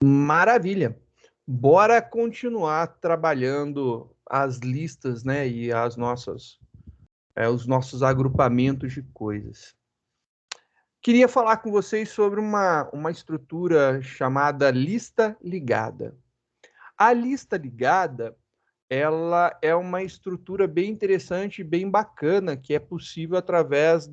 Maravilha. Bora continuar trabalhando as listas, né, e os nossos agrupamentos de coisas. Queria falar com vocês sobre uma estrutura chamada lista ligada. A lista ligada, ela é uma estrutura bem interessante e bem bacana, que é possível através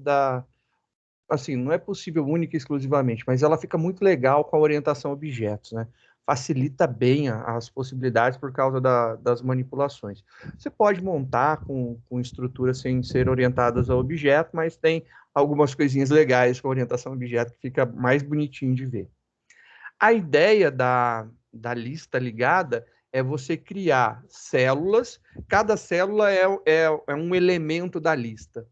assim, não é possível única e exclusivamente, mas ela fica muito legal com a orientação a objetos, né? Facilita bem as possibilidades por causa das manipulações. Você pode montar com estruturas sem ser orientadas a objeto, mas tem algumas coisinhas legais com a orientação a objeto que fica mais bonitinho de ver. A ideia da lista ligada é você criar células, cada célula é um elemento da lista.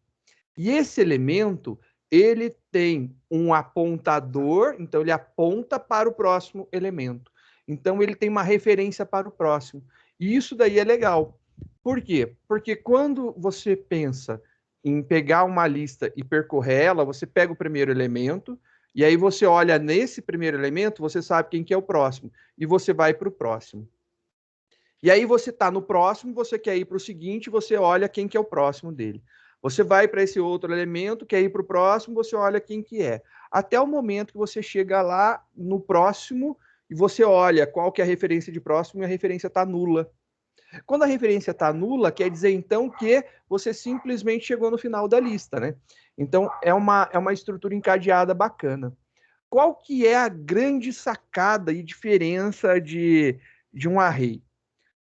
E esse elemento, ele tem um apontador, então ele aponta para o próximo elemento. Então ele tem uma referência para o próximo. E isso daí é legal. Por quê? Porque quando você pensa em pegar uma lista e percorrer ela, você pega o primeiro elemento, e aí você olha nesse primeiro elemento, você sabe quem que é o próximo, e você vai para o próximo. E aí você está no próximo, você quer ir para o seguinte, você olha quem que é o próximo dele. Você vai para esse outro elemento, quer ir para o próximo, você olha quem que é. Até o momento que você chega lá no próximo e você olha qual que é a referência de próximo e a referência está nula. Quando a referência está nula, quer dizer então que você simplesmente chegou no final da lista, né? Então é uma estrutura encadeada bacana. Qual que é a grande sacada e diferença de um array?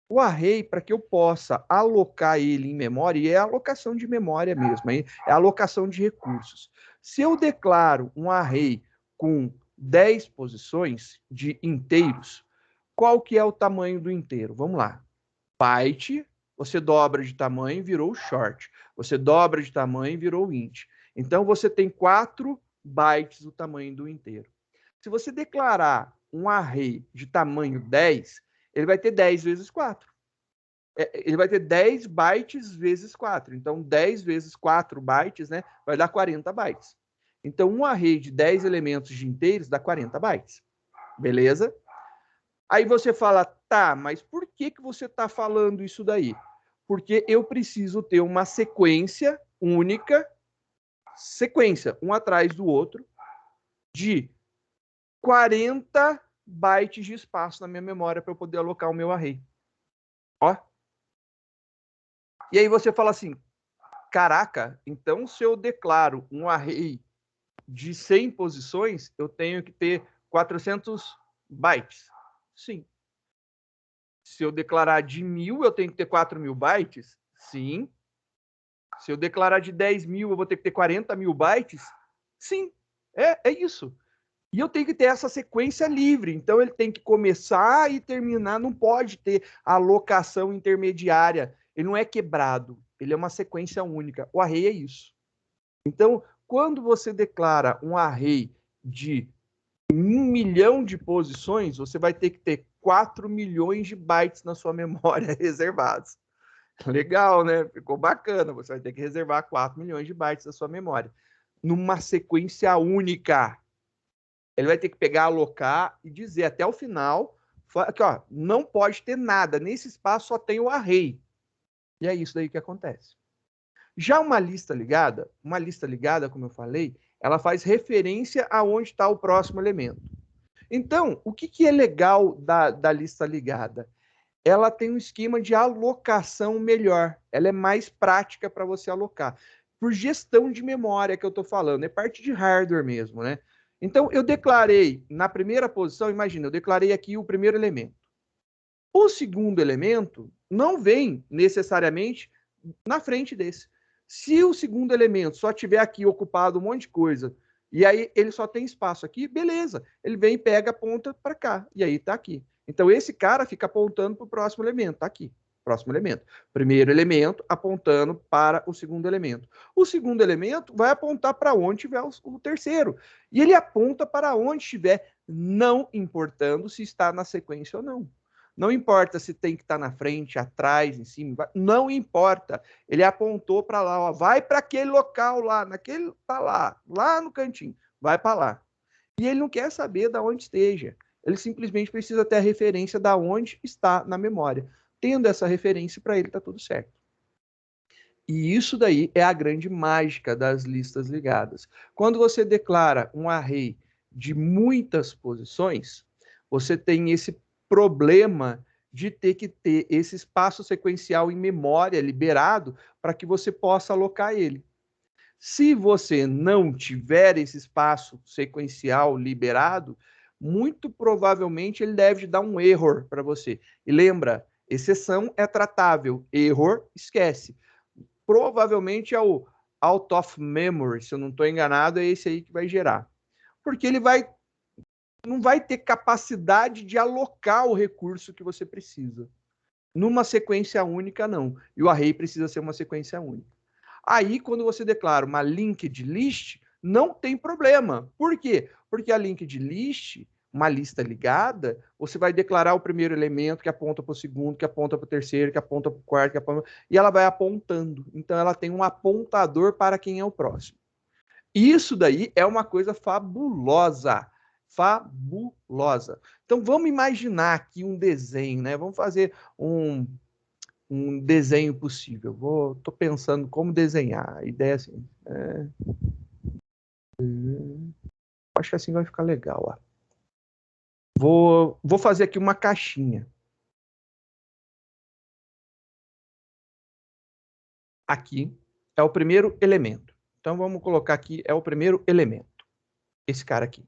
O array, para que eu possa alocar ele em memória, e é alocação de memória mesmo, é alocação de recursos. Se eu declaro um array com 10 posições de inteiros, qual que é o tamanho do inteiro? Vamos lá. Byte, você dobra de tamanho, virou short. Você dobra de tamanho, virou int. Então, você tem 4 bytes do tamanho do inteiro. Se você declarar um array de tamanho 10, ele vai ter 10 vezes 4. Ele vai ter 10 bytes vezes 4. Então, 10 vezes 4 bytes, né, vai dar 40 bytes. Então, um array de 10 elementos de inteiros dá 40 bytes. Beleza? Aí você fala, tá, mas por que você está falando isso daí? Porque eu preciso ter uma sequência única, sequência, um atrás do outro, de 40 bytes de espaço na minha memória para eu poder alocar o meu array. Ó. E aí você fala assim, caraca, então se eu declaro um array de 100 posições, eu tenho que ter 400 bytes. Sim. Se eu declarar de 1000, eu tenho que ter 4.000 bytes? Sim. Se eu declarar de 10.000, eu vou ter que ter 40.000 bytes? Sim. É isso. E eu tenho que ter essa sequência livre. Então, ele tem que começar e terminar. Não pode ter alocação intermediária. Ele não é quebrado. Ele é uma sequência única. O array é isso. Então, quando você declara um array de 1 milhão de posições, você vai ter que ter 4 milhões de bytes na sua memória reservados. Legal, né? Ficou bacana. Você vai ter que reservar 4 milhões de bytes da sua memória. Numa sequência única. Ele vai ter que pegar, alocar e dizer até o final que ó, não pode ter nada. Nesse espaço só tem o array. E é isso daí que acontece. Já uma lista ligada, como eu falei, ela faz referência aonde está o próximo elemento. Então, o que é legal da lista ligada? Ela tem um esquema de alocação melhor. Ela é mais prática para você alocar. Por gestão de memória que eu estou falando, é parte de hardware mesmo, né? Então, eu declarei na primeira posição, imagina, eu declarei aqui o primeiro elemento. O segundo elemento não vem necessariamente na frente desse. Se o segundo elemento só tiver aqui ocupado um monte de coisa, e aí ele só tem espaço aqui, beleza. Ele vem e pega a ponta para cá, e aí está aqui. Então, esse cara fica apontando para o próximo elemento, está aqui. Próximo elemento. Primeiro elemento apontando para o segundo elemento. O segundo elemento vai apontar para onde tiver o terceiro. E ele aponta para onde estiver, não importando se está na sequência ou não. Não importa se tem que estar na frente, atrás, em cima, não importa. Ele apontou para lá, ó, vai para aquele local lá, tá lá no cantinho, vai para lá. E ele não quer saber de onde esteja. Ele simplesmente precisa ter a referência da onde está na memória. Tendo essa referência, para ele está tudo certo. E isso daí é a grande mágica das listas ligadas. Quando você declara um array de muitas posições, você tem esse problema de ter que ter esse espaço sequencial em memória liberado para que você possa alocar ele. Se você não tiver esse espaço sequencial liberado, muito provavelmente ele deve dar um error para você. E lembra, exceção é tratável, error, esquece. Provavelmente é o out of memory, se eu não estou enganado, é esse aí que vai gerar. Porque ele não vai ter capacidade de alocar o recurso que você precisa. Numa sequência única, não. E o array precisa ser uma sequência única. Aí, quando você declara uma linked list, não tem problema. Por quê? Porque a linked list, uma lista ligada, você vai declarar o primeiro elemento que aponta para o segundo, que aponta para o terceiro, que aponta para o quarto, que aponta... e ela vai apontando. Então, ela tem um apontador para quem é o próximo. Isso daí é uma coisa fabulosa. Fabulosa. Então, vamos imaginar aqui um desenho, né? Vamos fazer um desenho possível. Tô pensando como desenhar. A ideia é assim. Acho que assim vai ficar legal. Ó. Vou fazer aqui uma caixinha. Aqui é o primeiro elemento. Então, vamos colocar aqui, é o primeiro elemento. Esse cara aqui.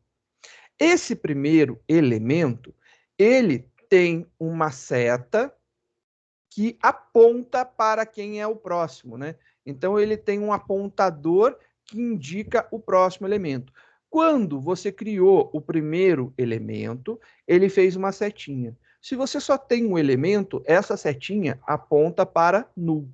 Esse primeiro elemento, ele tem uma seta que aponta para quem é o próximo, né? Então, ele tem um apontador que indica o próximo elemento. Quando você criou o primeiro elemento, ele fez uma setinha. Se você só tem um elemento, essa setinha aponta para null.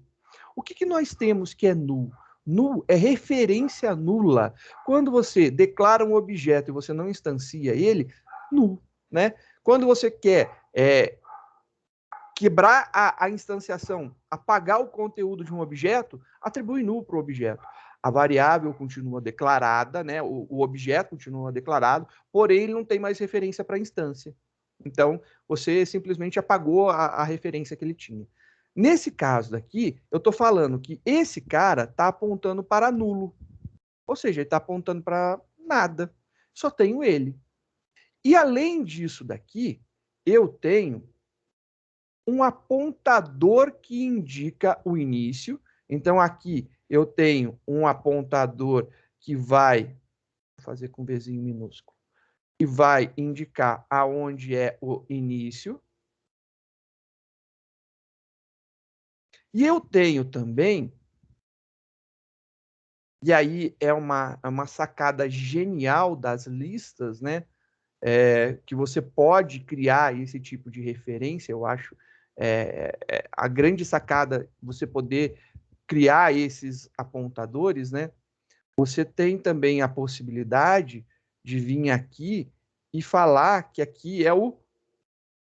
O que nós temos que é null? Null é referência nula. Quando você declara um objeto e você não instancia ele, null, né? Quando você quer quebrar a instanciação, apagar o conteúdo de um objeto, atribui null para o objeto. A variável continua declarada, né? O objeto continua declarado, porém ele não tem mais referência para a instância. Então, você simplesmente apagou a referência que ele tinha. Nesse caso daqui, eu estou falando que esse cara está apontando para nulo. Ou seja, ele está apontando para nada. Só tenho ele. E além disso daqui, eu tenho um apontador que indica o início. Então, aqui eu tenho um apontador que vai, vou fazer com Vzinho minúsculo, que vai indicar aonde é o início. E eu tenho também, e aí é uma sacada genial das listas, né? Que você pode criar esse tipo de referência, eu acho a grande sacada você poder criar esses apontadores, né? Você tem também a possibilidade de vir aqui e falar que aqui é o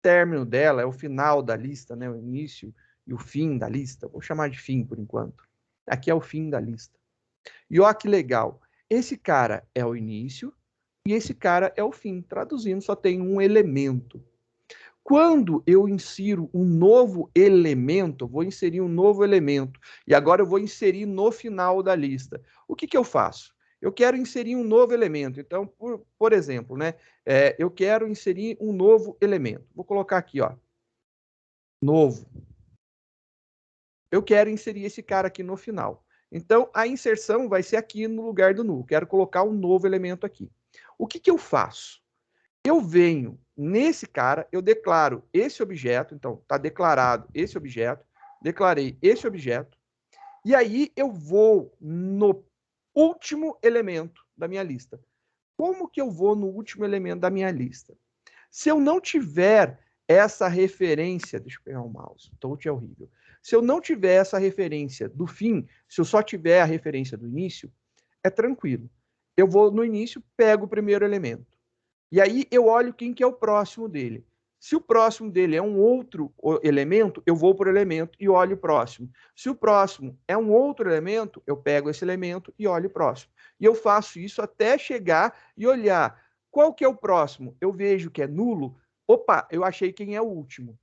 término dela, é o final da lista, né? O início e o fim da lista. Vou chamar de fim por enquanto. Aqui é o fim da lista. E olha que legal. Esse cara é o início e esse cara é o fim. Traduzindo, só tem um elemento. Quando eu insiro um novo elemento, vou inserir um novo elemento, e agora eu vou inserir no final da lista. O que eu faço? Eu quero inserir um novo elemento. Então, por exemplo, né, eu quero inserir um novo elemento. Vou colocar aqui, ó, novo. Eu quero inserir esse cara aqui no final. Então, a inserção vai ser aqui no lugar do null. Quero colocar um novo elemento aqui. O que eu faço? Eu venho nesse cara, eu declaro esse objeto, então está declarado esse objeto, declarei esse objeto, e aí eu vou no último elemento da minha lista. Como que eu vou no último elemento da minha lista? Se eu não tiver essa referência, deixa eu pegar o mouse, touch é horrível. Se eu não tiver essa referência do fim, se eu só tiver a referência do início, é tranquilo. Eu vou no início, pego o primeiro elemento. E aí eu olho quem que é o próximo dele. Se o próximo dele é um outro elemento, eu vou para o elemento e olho o próximo. Se o próximo é um outro elemento, eu pego esse elemento e olho o próximo. E eu faço isso até chegar e olhar Qual que é o próximo? Eu vejo que é nulo. Opa, eu achei quem é o último.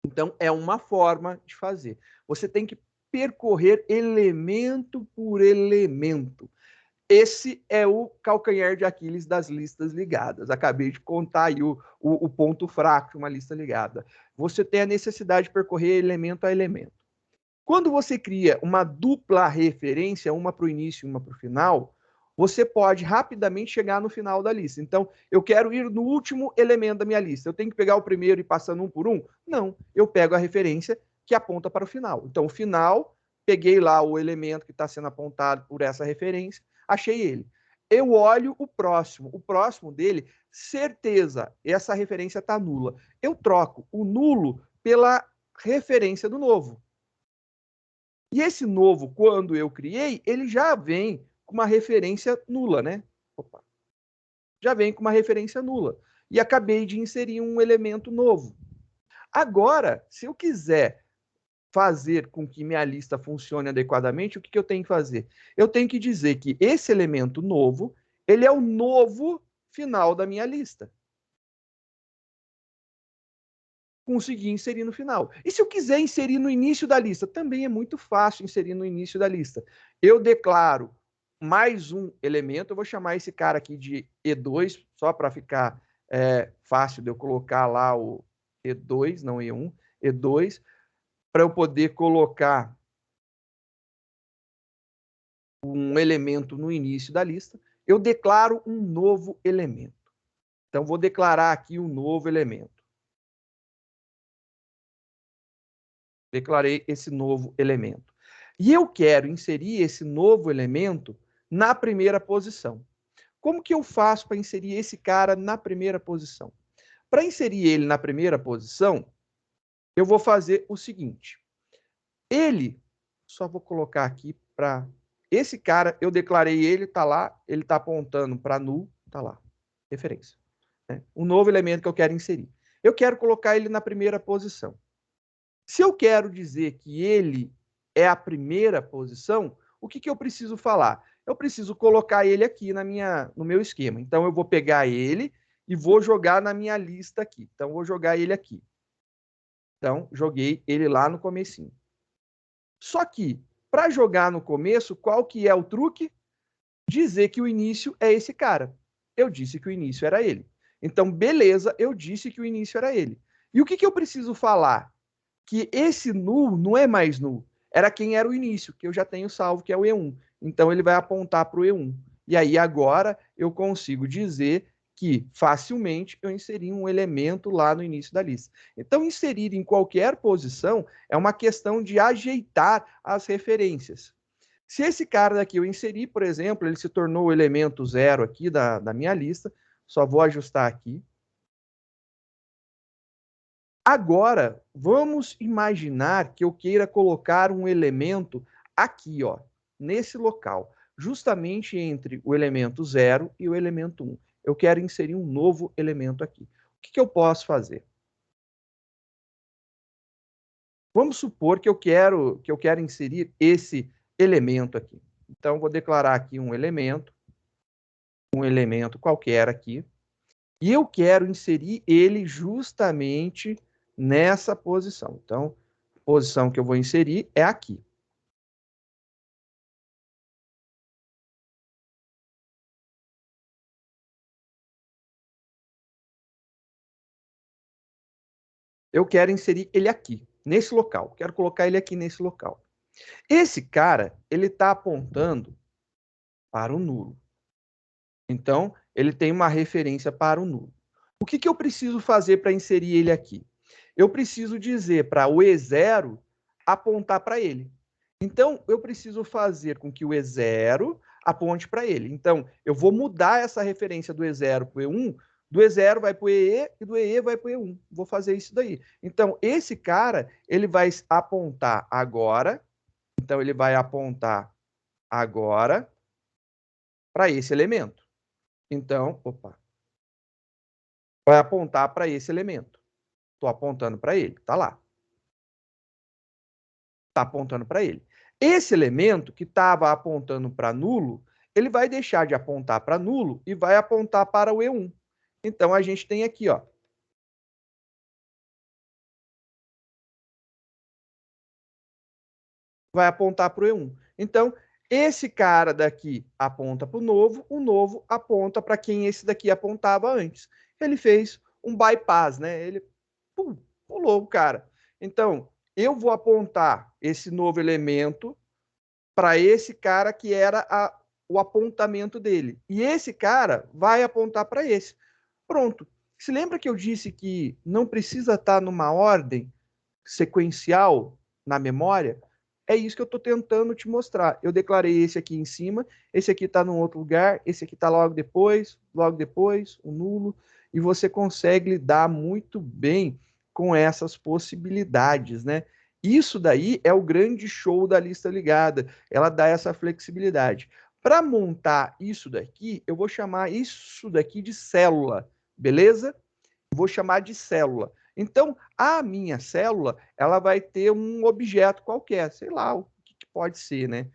Então, é uma forma de fazer. Você tem que percorrer elemento por elemento. Esse é o calcanhar de Aquiles das listas ligadas. Acabei de contar aí o ponto fraco de uma lista ligada. Você tem a necessidade de percorrer elemento a elemento. Quando você cria uma dupla referência, uma para o início e uma para o final, você pode rapidamente chegar no final da lista. Então, eu quero ir no último elemento da minha lista. Eu tenho que pegar o primeiro e ir passando um por um? Não, eu pego a referência que aponta para o final. Então, o final, peguei lá o elemento que está sendo apontado por essa referência, achei ele. Eu olho o próximo dele, certeza, essa referência está nula. Eu troco o nulo pela referência do novo. E esse novo, quando eu criei, ele já vem com uma referência nula, né? Opa. Já vem com uma referência nula. E acabei de inserir um elemento novo. Agora, se eu quiser fazer com que minha lista funcione adequadamente, o que eu tenho que fazer? Eu tenho que dizer que esse elemento novo, ele é o novo final da minha lista. Consegui inserir no final. E se eu quiser inserir no início da lista? Também é muito fácil inserir no início da lista. Eu declaro mais um elemento, eu vou chamar esse cara aqui de E2, só para ficar fácil de eu colocar lá o E2, não E1, E2, para eu poder colocar um elemento no início da lista. Eu declaro um novo elemento. Então, vou declarar aqui um novo elemento. Declarei esse novo elemento. E eu quero inserir esse novo elemento na primeira posição. Como que eu faço para inserir esse cara na primeira posição? Para inserir ele na primeira posição, eu vou fazer o seguinte. Ele, só vou colocar aqui para... Esse cara, eu declarei ele, está lá, ele está apontando para null, está lá, referência. Né? Um novo elemento que eu quero inserir. Eu quero colocar ele na primeira posição. Se eu quero dizer que ele é a primeira posição, o que eu preciso falar? Eu preciso colocar ele aqui no meu esquema. Então, eu vou pegar ele e vou jogar na minha lista aqui. Então, vou jogar ele aqui. Então, joguei ele lá no comecinho. Só que, para jogar no começo, qual que é o truque? Dizer que o início é esse cara. Eu disse que o início era ele. Então, beleza, eu disse que o início era ele. E o que eu preciso falar? Que esse null não é mais null. Era quem era o início, que eu já tenho salvo, que é o E1. Então, ele vai apontar para o E1. E aí, agora, eu consigo dizer que facilmente eu inseri um elemento lá no início da lista. Então, inserir em qualquer posição é uma questão de ajeitar as referências. Se esse cara daqui eu inserir, por exemplo, ele se tornou o elemento 0 aqui da minha lista, só vou ajustar aqui. Agora, vamos imaginar que eu queira colocar um elemento aqui, ó, nesse local, justamente entre o elemento 0 e o elemento 1. Eu quero inserir um novo elemento aqui. O que eu posso fazer? Vamos supor que eu quero inserir esse elemento aqui. Então, vou declarar aqui um elemento qualquer aqui, e eu quero inserir ele justamente nessa posição. Então, a posição que eu vou inserir é aqui. Eu quero inserir ele aqui, nesse local. Quero colocar ele aqui nesse local. Esse cara, ele está apontando para o nulo. Então, ele tem uma referência para o nulo. O que eu preciso fazer para inserir ele aqui? Eu preciso dizer para o E0 apontar para ele. Então, eu preciso fazer com que o E0 aponte para ele. Então, eu vou mudar essa referência do E0 para o E1, do E0 vai para o EE e do EE vai para o E1. Vou fazer isso daí. Então, esse cara, ele vai apontar agora. Então, ele vai apontar agora para esse elemento. Então, opa, vai apontar para esse elemento. Estou apontando para ele, está lá. Está apontando para ele. Esse elemento que estava apontando para nulo, ele vai deixar de apontar para nulo e vai apontar para o E1. Então, a gente tem aqui, ó, vai apontar para o E1. Então, esse cara daqui aponta para o novo aponta para quem esse daqui apontava antes. Ele fez um bypass, né? Ele pulou o cara. Então, eu vou apontar esse novo elemento para esse cara que era o apontamento dele. E esse cara vai apontar para esse. Pronto. Se lembra que eu disse que não precisa estar numa ordem sequencial na memória? É isso que eu estou tentando te mostrar. Eu declarei esse aqui em cima, esse aqui está num outro lugar, esse aqui está logo depois, o nulo, e você consegue lidar muito bem com essas possibilidades, né? Isso daí é o grande show da lista ligada. Ela dá essa flexibilidade. Para montar isso daqui, eu vou chamar isso daqui de célula, beleza? Vou chamar de célula. Então, a minha célula, ela vai ter um objeto qualquer, sei lá o que pode ser, né?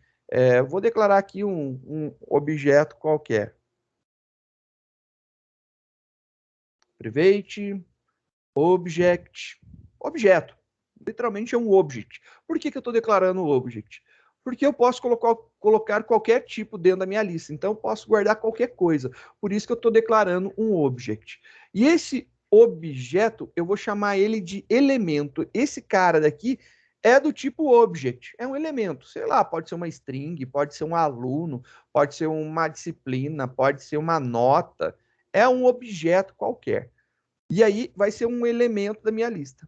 Vou declarar aqui um objeto qualquer. Private, object, objeto. Literalmente é um object. Por que eu estou declarando o object? Porque eu posso colocar qualquer tipo dentro da minha lista. Então, eu posso guardar qualquer coisa. Por isso que eu estou declarando um object. E esse objeto, eu vou chamar ele de elemento. Esse cara daqui é do tipo object. É um elemento. Sei lá, pode ser uma string, pode ser um aluno, pode ser uma disciplina, pode ser uma nota. É um objeto qualquer. E aí vai ser um elemento da minha lista.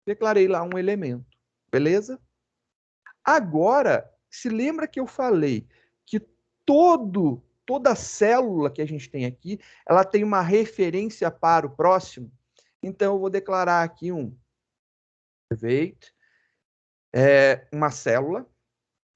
Declarei lá um elemento. Beleza? Agora, se lembra que eu falei que toda célula que a gente tem aqui, ela tem uma referência para o próximo? Então, eu vou declarar aqui um private, uma célula,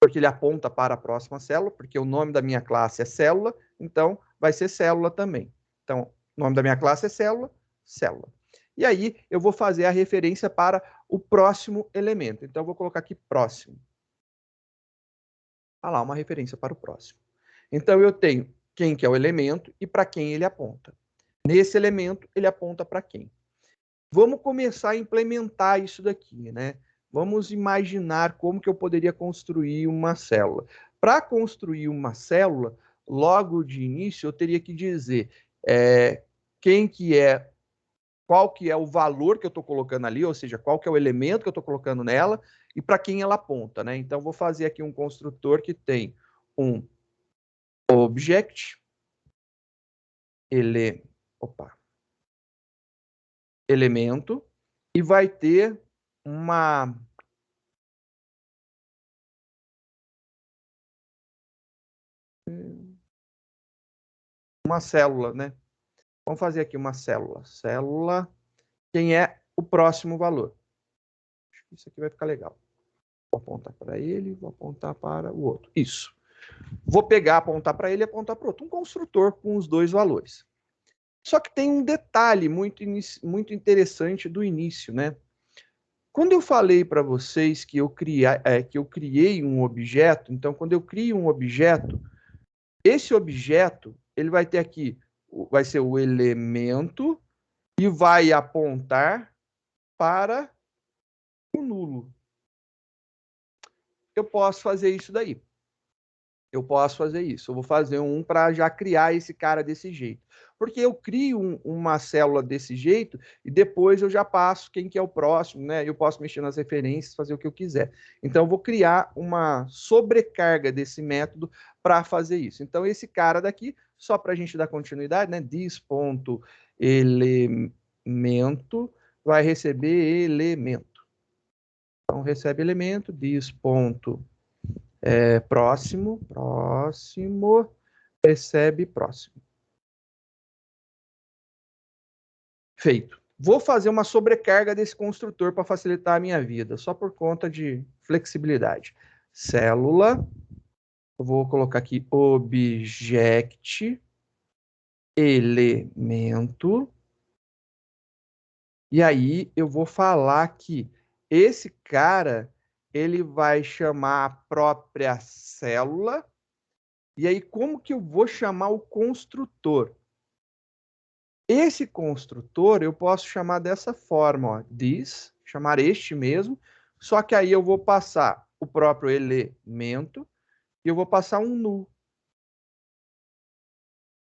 porque ele aponta para a próxima célula, porque o nome da minha classe é célula, então vai ser célula também. Então, o nome da minha classe é célula, célula. E aí, eu vou fazer a referência para o próximo elemento. Então, eu vou colocar aqui próximo. Lá, uma referência para o próximo. Então, eu tenho quem que é o elemento e para quem ele aponta. Nesse elemento, ele aponta para quem. Vamos começar a implementar isso daqui, né? Vamos imaginar como que eu poderia construir uma célula. Para construir uma célula, logo de início, eu teria que dizer qual que é o valor que eu estou colocando ali, ou seja, qual que é o elemento que eu estou colocando nela e para quem ela aponta, né? Então, vou fazer aqui um construtor que tem um object, elemento, e vai ter uma célula, né? Vamos fazer aqui uma célula. Célula, quem é o próximo valor? Isso aqui vai ficar legal. Vou apontar para ele, vou apontar para o outro. Isso. Vou pegar, apontar para ele e apontar para o outro. Um construtor com os dois valores. Só que tem um detalhe muito interessante do início, né? Quando eu falei para vocês que eu criei um objeto, então, quando eu crio um objeto, esse objeto, ele vai ter aqui, vai ser o elemento e vai apontar para o nulo. Eu posso fazer isso daí. Eu posso fazer isso. Eu vou fazer um para já criar esse cara desse jeito. Porque eu crio uma célula desse jeito e depois eu já passo quem que é o próximo, né? Eu posso mexer nas referências, fazer o que eu quiser. Então, eu vou criar uma sobrecarga desse método para fazer isso. Então, esse cara daqui, só para a gente dar continuidade, né? This.elemento vai receber elemento. Então, recebe elemento, próximo, recebe próximo. Feito. Vou fazer uma sobrecarga desse construtor para facilitar a minha vida, só por conta de flexibilidade. Célula, eu vou colocar aqui object, elemento, e aí eu vou falar que esse cara, ele vai chamar a própria célula E aí, como que eu vou chamar o construtor? Esse construtor eu posso chamar dessa forma, ó, this, chamar este mesmo, só que aí eu vou passar o próprio elemento e eu vou passar um null.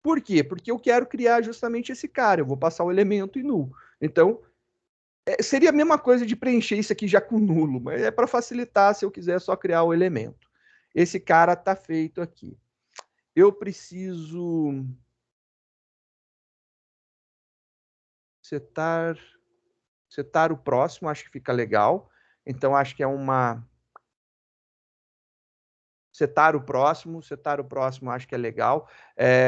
Por quê? Porque eu quero criar justamente esse cara, eu vou passar o elemento e null. Então, seria a mesma coisa de preencher isso aqui já com nulo, mas é para facilitar se eu quiser só criar o elemento. Esse cara está feito aqui. Eu preciso setar o próximo, acho que fica legal. Então, acho que é uma... setar o próximo, acho que é legal.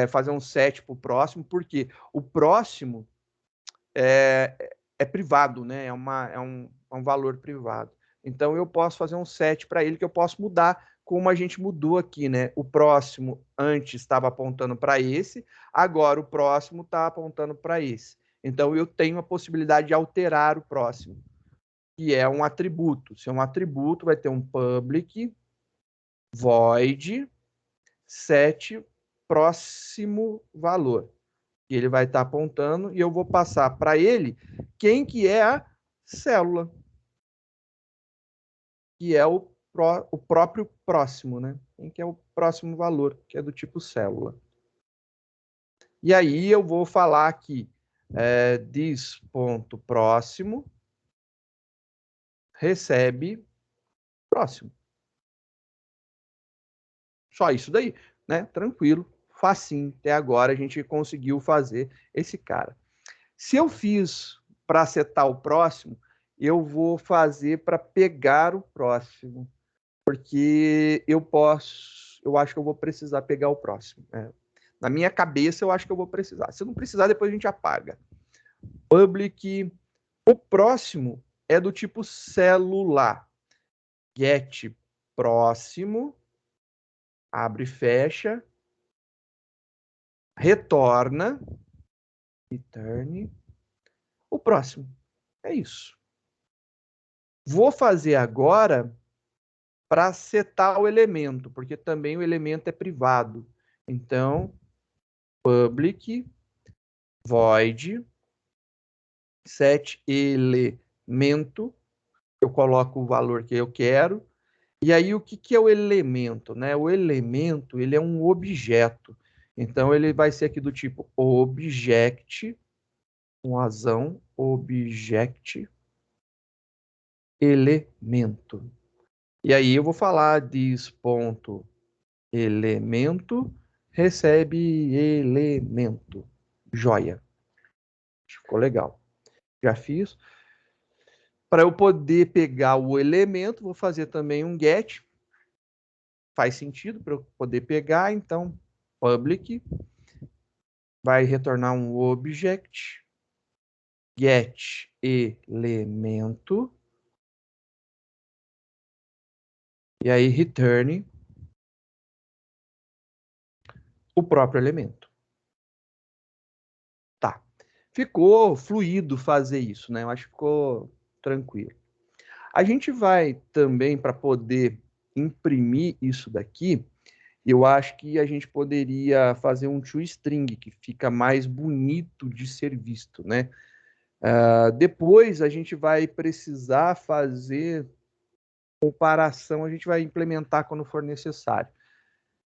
Fazer um set para o próximo, porque o próximo é privado, né? É um valor privado. Então, eu posso fazer um set para ele que eu posso mudar, como a gente mudou aqui, né? O próximo antes estava apontando para esse, agora o próximo está apontando para esse. Então, eu tenho a possibilidade de alterar o próximo, que é um atributo. Se é um atributo, vai ter um public void set próximo valor. E ele vai estar apontando e eu vou passar para ele quem que é a célula, que é o próprio próximo, né? Quem que é o próximo valor, que é do tipo célula. E aí eu vou falar aqui, this.próximo recebe próximo. Só isso daí, né? Tranquilo, facinho. Até agora a gente conseguiu fazer esse cara. Se eu fiz para setar o próximo, eu vou fazer para pegar o próximo, porque eu acho que eu vou precisar pegar o próximo. Na minha cabeça, eu acho que eu vou precisar. Se não precisar, depois a gente apaga. Public, o próximo é do tipo celular. Get próximo, abre e fecha, retorna, return, o próximo. É isso. Vou fazer agora para setar o elemento, porque também o elemento é privado. Então, public void set elemento, eu coloco o valor que eu quero. E aí, o que é o elemento, né? O elemento, ele é um objeto. Então, ele vai ser aqui do tipo object, com razão, object, elemento. E aí, eu vou falar this.elemento recebe elemento. Joia. Ficou legal. Já fiz. Para eu poder pegar o elemento, vou fazer também um get. Faz sentido para eu poder pegar, então, public vai retornar um object, get elemento, e aí return o próprio elemento. Tá. Ficou fluido fazer isso, né? Eu acho que ficou tranquilo. A gente vai também, para poder imprimir isso daqui, eu acho que a gente poderia fazer um toString, que fica mais bonito de ser visto, né? Depois a gente vai precisar fazer comparação, a gente vai implementar quando for necessário.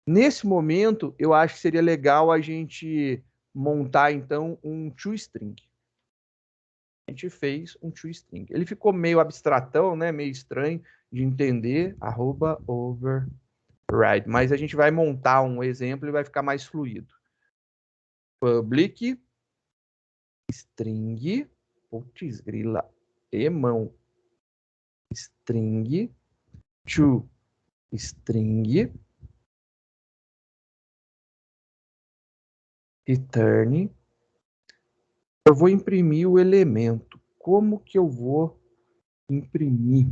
Nesse momento, eu acho que seria legal a gente montar, então, um toString. A gente fez um toString. Ele ficou meio abstratão, né? Meio estranho de entender, @override. Mas a gente vai montar um exemplo e vai ficar mais fluido. Public string, putz, grila, mão, string, to string, return. Eu vou imprimir o elemento. Como que eu vou imprimir?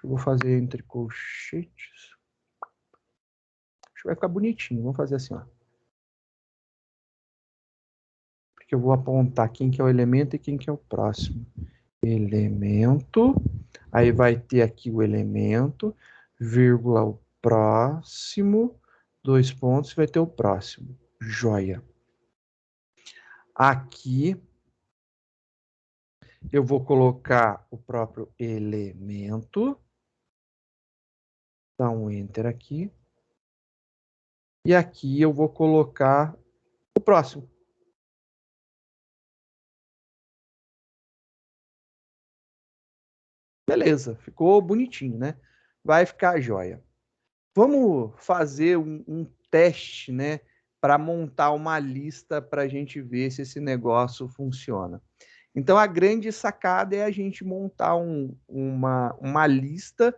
Eu vou fazer entre colchetes. Acho que vai ficar bonitinho. Vamos fazer assim, ó. Porque eu vou apontar quem que é o elemento e quem que é o próximo. Elemento. Aí vai ter aqui o elemento, vírgula, o próximo, 2 pontos, vai ter o próximo. Joia. Aqui eu vou colocar o próprio elemento. Dá um Enter aqui. E aqui eu vou colocar o próximo. Beleza, ficou bonitinho, né? Vai ficar joia. Vamos fazer um teste, né? Para montar uma lista para a gente ver se esse negócio funciona. Então, a grande sacada é a gente montar uma lista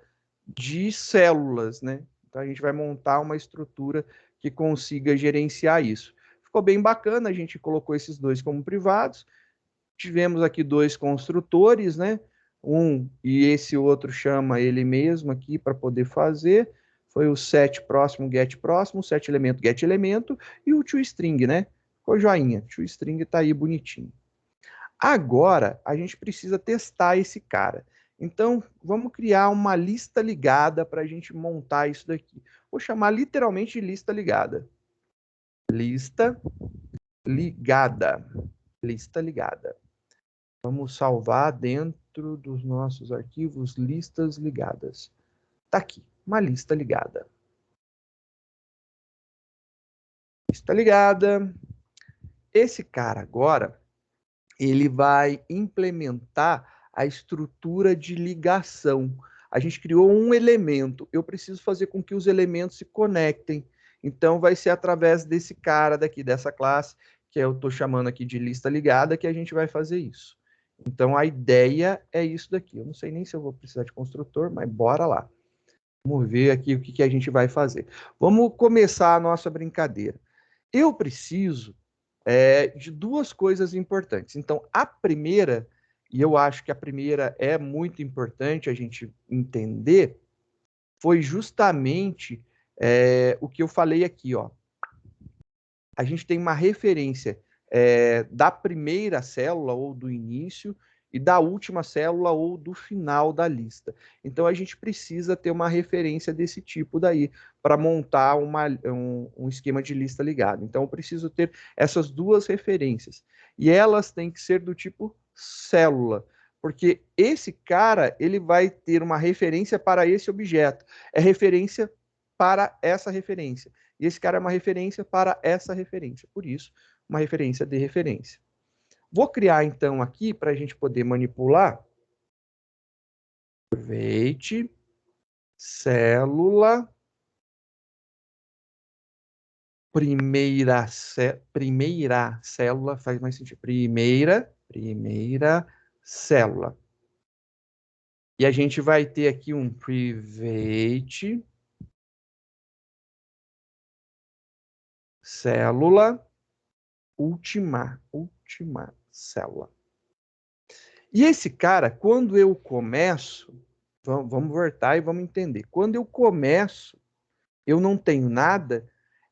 de células, né? Então, a gente vai montar uma estrutura que consiga gerenciar isso. Ficou bem bacana, a gente colocou esses dois como privados. Tivemos aqui dois construtores, né? E esse outro chama ele mesmo aqui para poder fazer. Foi o set próximo, get próximo, set elemento, get elemento, e o toString, né? Ficou joinha. toString está aí bonitinho. Agora, a gente precisa testar esse cara. Então, vamos criar uma lista ligada para a gente montar isso daqui. Vou chamar literalmente de lista ligada. Lista ligada. Lista ligada. Vamos salvar dentro dos nossos arquivos listas ligadas. Tá aqui, uma lista ligada. Lista ligada. Esse cara agora, ele vai implementar a estrutura de ligação. A gente criou um elemento. Eu preciso fazer com que os elementos se conectem. Então, vai ser através desse cara daqui, dessa classe, que eu estou chamando aqui de lista ligada, que a gente vai fazer isso. Então, a ideia é isso daqui. Eu não sei nem se eu vou precisar de construtor, mas bora lá. Vamos ver aqui o que a gente vai fazer. Vamos começar a nossa brincadeira. Eu preciso de duas coisas importantes. Então, a primeira, e eu acho que a primeira é muito importante a gente entender, foi justamente o que eu falei aqui, ó. A gente tem uma referência da primeira célula ou do início e da última célula ou do final da lista. Então, a gente precisa ter uma referência desse tipo daí para montar um esquema de lista ligada. Então, eu preciso ter essas duas referências. E elas têm que ser do tipo célula, porque esse cara ele vai ter uma referência para esse objeto. É referência para essa referência. E esse cara é uma referência para essa referência. Por isso, uma referência de referência. Vou criar, então, aqui, para a gente poder manipular. Aproveite. Célula. Primeira célula, faz mais sentido. Primeira célula. E a gente vai ter aqui um private célula última célula. E esse cara, quando eu começo, vamos voltar e vamos entender. Quando eu começo, eu não tenho nada,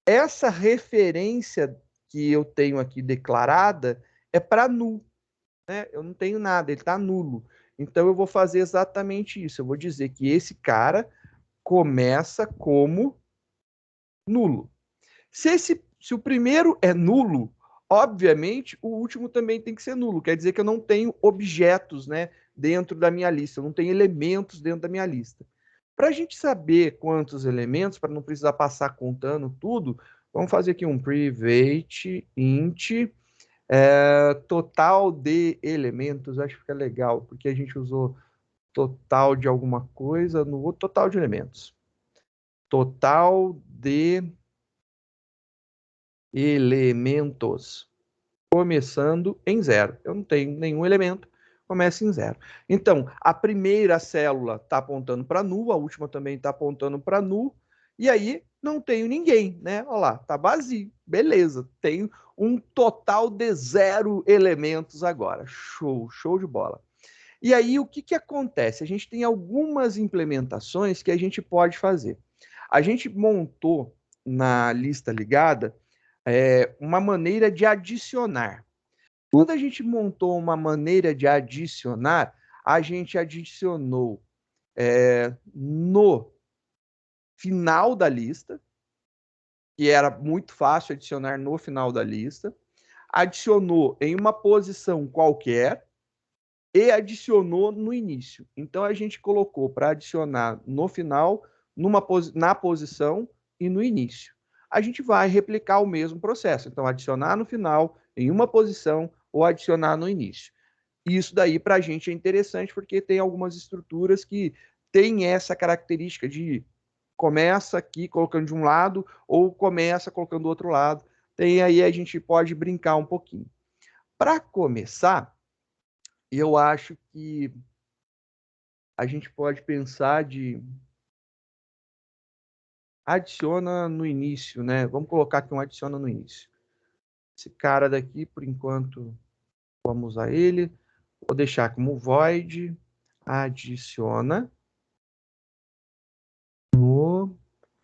essa referência que eu tenho aqui declarada é para null, né? Eu não tenho nada, ele está nulo. Então eu vou fazer exatamente isso. Eu vou dizer que esse cara começa como nulo. Se o primeiro é nulo, obviamente o último também tem que ser nulo. Quer dizer que eu não tenho objetos, né, dentro da minha lista, eu não tenho elementos dentro da minha lista. Para a gente saber quantos elementos, para não precisar passar contando tudo, vamos fazer aqui um private int total de elementos. Acho que fica legal, porque a gente usou total de alguma coisa no outro total de elementos. Total de elementos, começando em zero. Eu não tenho nenhum elemento, começa em zero. Então, a primeira célula está apontando para null, a última também está apontando para null, e aí não tenho ninguém, né? Olha lá, está vazio. Beleza, tenho um total de 0 elementos agora. Show, show de bola. E aí, o que acontece? A gente tem algumas implementações que a gente pode fazer. A gente montou na lista ligada uma maneira de adicionar. Quando a gente montou uma maneira de adicionar, a gente adicionou no final da lista, que era muito fácil adicionar no final da lista, adicionou em uma posição qualquer e adicionou no início. Então, a gente colocou para adicionar no final, na posição e no início. A gente vai replicar o mesmo processo. Então, adicionar no final, em uma posição, ou adicionar no início. Isso daí, para a gente, é interessante, porque tem algumas estruturas que têm essa característica de começa aqui colocando de um lado, ou começa colocando do outro lado. Tem aí, a gente pode brincar um pouquinho. Para começar, eu acho que a gente pode pensar de adiciona no início, né? Vamos colocar aqui um adiciona no início. Esse cara daqui, por enquanto, vamos usar ele. Vou deixar como void adiciona no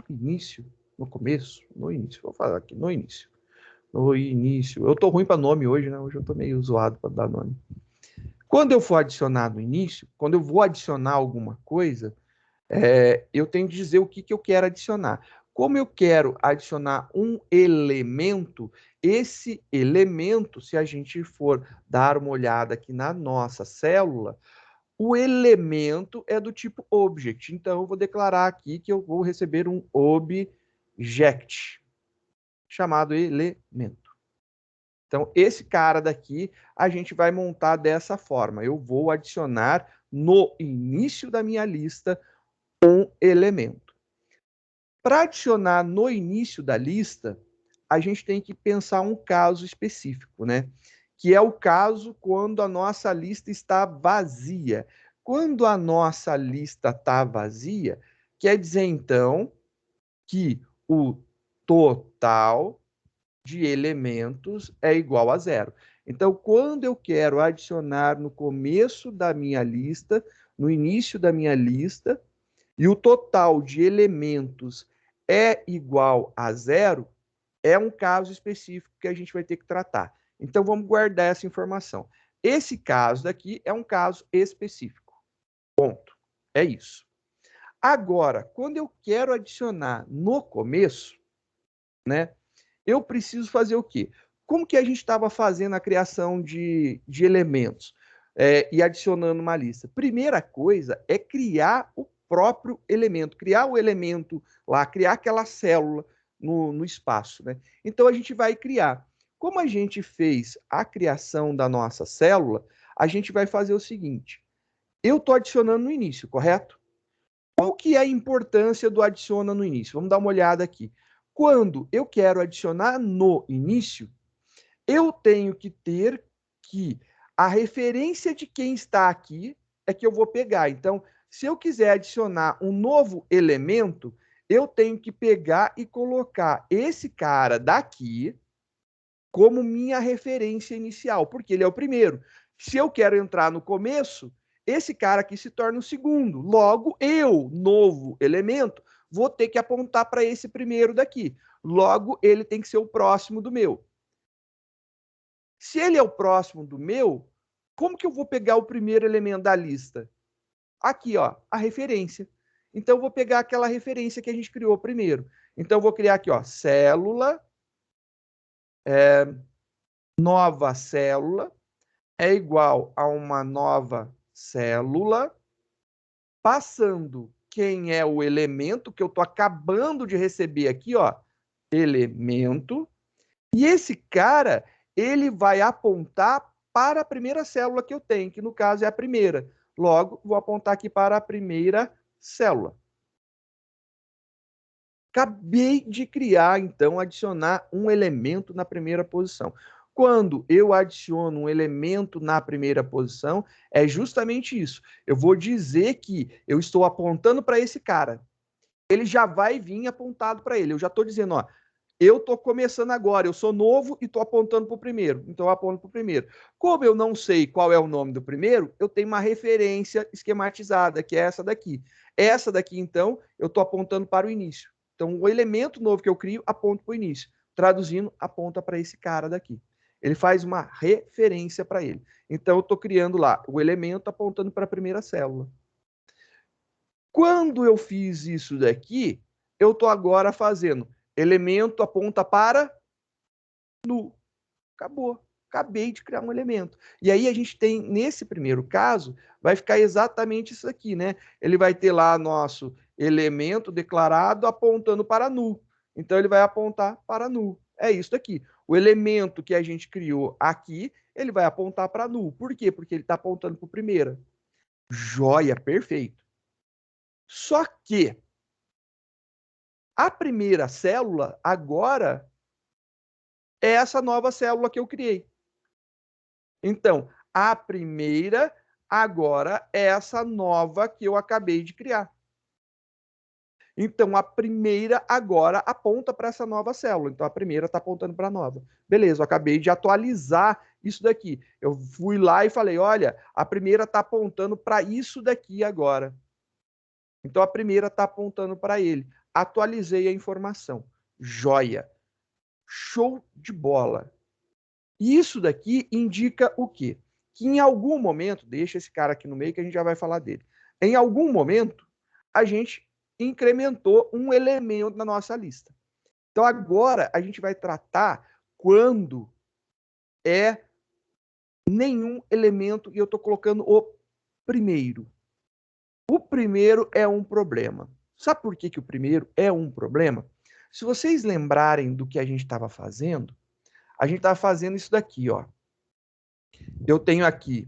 início, no começo, no início. Vou falar aqui no início. No início. Eu tô ruim para nome hoje, né? Hoje eu tô meio zoado para dar nome. Quando eu for adicionar no início, quando eu vou adicionar alguma coisa, eu tenho que dizer o que eu quero adicionar. Como eu quero adicionar um elemento, esse elemento, se a gente for dar uma olhada aqui na nossa célula, o elemento é do tipo object. Então, eu vou declarar aqui que eu vou receber um object, chamado elemento. Então, esse cara daqui, a gente vai montar dessa forma. Eu vou adicionar no início da minha lista um elemento. Para adicionar no início da lista, a gente tem que pensar um caso específico, né? Que é o caso quando a nossa lista está vazia. Quando a nossa lista está vazia, quer dizer, então, que o total de elementos é igual a zero. Então, quando eu quero adicionar no começo da minha lista, no início da minha lista, e o total de elementos é igual a zero, é um caso específico que a gente vai ter que tratar. Então, vamos guardar essa informação. Esse caso daqui é um caso específico. Ponto. É isso. Agora, quando eu quero adicionar no começo, né, eu preciso fazer o quê? Como que a gente estava fazendo a criação de elementos e adicionando uma lista? Primeira coisa é criar o próprio elemento, criar o elemento lá, criar aquela célula no espaço, né? Então, a gente vai criar. Como a gente fez a criação da nossa célula, a gente vai fazer o seguinte. Eu estou adicionando no início, correto? Qual que é a importância do adiciona no início? Vamos dar uma olhada aqui. Quando eu quero adicionar no início, eu tenho que ter que a referência de quem está aqui é que eu vou pegar. Então, se eu quiser adicionar um novo elemento, eu tenho que pegar e colocar esse cara daqui como minha referência inicial, porque ele é o primeiro. Se eu quero entrar no começo, esse cara aqui se torna o segundo. Logo, eu, novo elemento, vou ter que apontar para esse primeiro daqui. Logo, ele tem que ser o próximo do meu. Se ele é o próximo do meu, como que eu vou pegar o primeiro elemento da lista? Aqui, ó, a referência. Então, eu vou pegar aquela referência que a gente criou primeiro. Então, eu vou criar aqui, ó, célula, nova célula, é igual a uma nova célula, passando quem é o elemento que eu estou acabando de receber aqui, ó, elemento, e esse cara, ele vai apontar para a primeira célula que eu tenho, que no caso é a primeira. Logo, vou apontar aqui para a primeira célula. Acabei de criar, então, adicionar um elemento na primeira posição. Quando eu adiciono um elemento na primeira posição, é justamente isso. Eu vou dizer que eu estou apontando para esse cara. Ele já vai vir apontado para ele. Eu já estou dizendo, ó, eu estou começando agora, eu sou novo e estou apontando para o primeiro. Então, eu aponto para o primeiro. Como eu não sei qual é o nome do primeiro, eu tenho uma referência esquematizada, que é essa daqui. Essa daqui, então, eu estou apontando para o início. Então, o elemento novo que eu crio, aponta para o início. Traduzindo, aponta para esse cara daqui. Ele faz uma referência para ele. Então, eu estou criando lá o elemento apontando para a primeira célula. Quando eu fiz isso daqui, eu estou agora fazendo? Elemento aponta para nu. Acabou. Acabei de criar um elemento. E aí a gente tem, nesse primeiro caso, vai ficar exatamente isso aqui, né? Ele vai ter lá nosso elemento declarado apontando para nu. Então, ele vai apontar para nu. É isso aqui. O elemento que a gente criou aqui, ele vai apontar para nu. Por quê? Porque ele está apontando para o primeiro. Joia, perfeito. Só que a primeira célula agora é essa nova célula que eu criei. Então, a primeira agora é essa nova que eu acabei de criar. Então, a primeira agora aponta para essa nova célula. Então, a primeira está apontando para a nova. Beleza, eu acabei de atualizar isso daqui. Eu fui lá e falei, olha, a primeira está apontando para isso daqui agora. Então, a primeira está apontando para ele. Atualizei a informação. Joia. Show de bola. Isso daqui indica o quê? Que em algum momento, deixa esse cara aqui no meio que a gente já vai falar dele. Em algum momento, a gente incrementou um elemento na nossa lista. Então, agora a gente vai tratar quando é nenhum elemento e eu estou colocando o primeiro. O primeiro é um problema. Sabe por que o primeiro é um problema? Se vocês lembrarem do que a gente estava fazendo, a gente estava fazendo isso daqui, ó. Eu tenho aqui,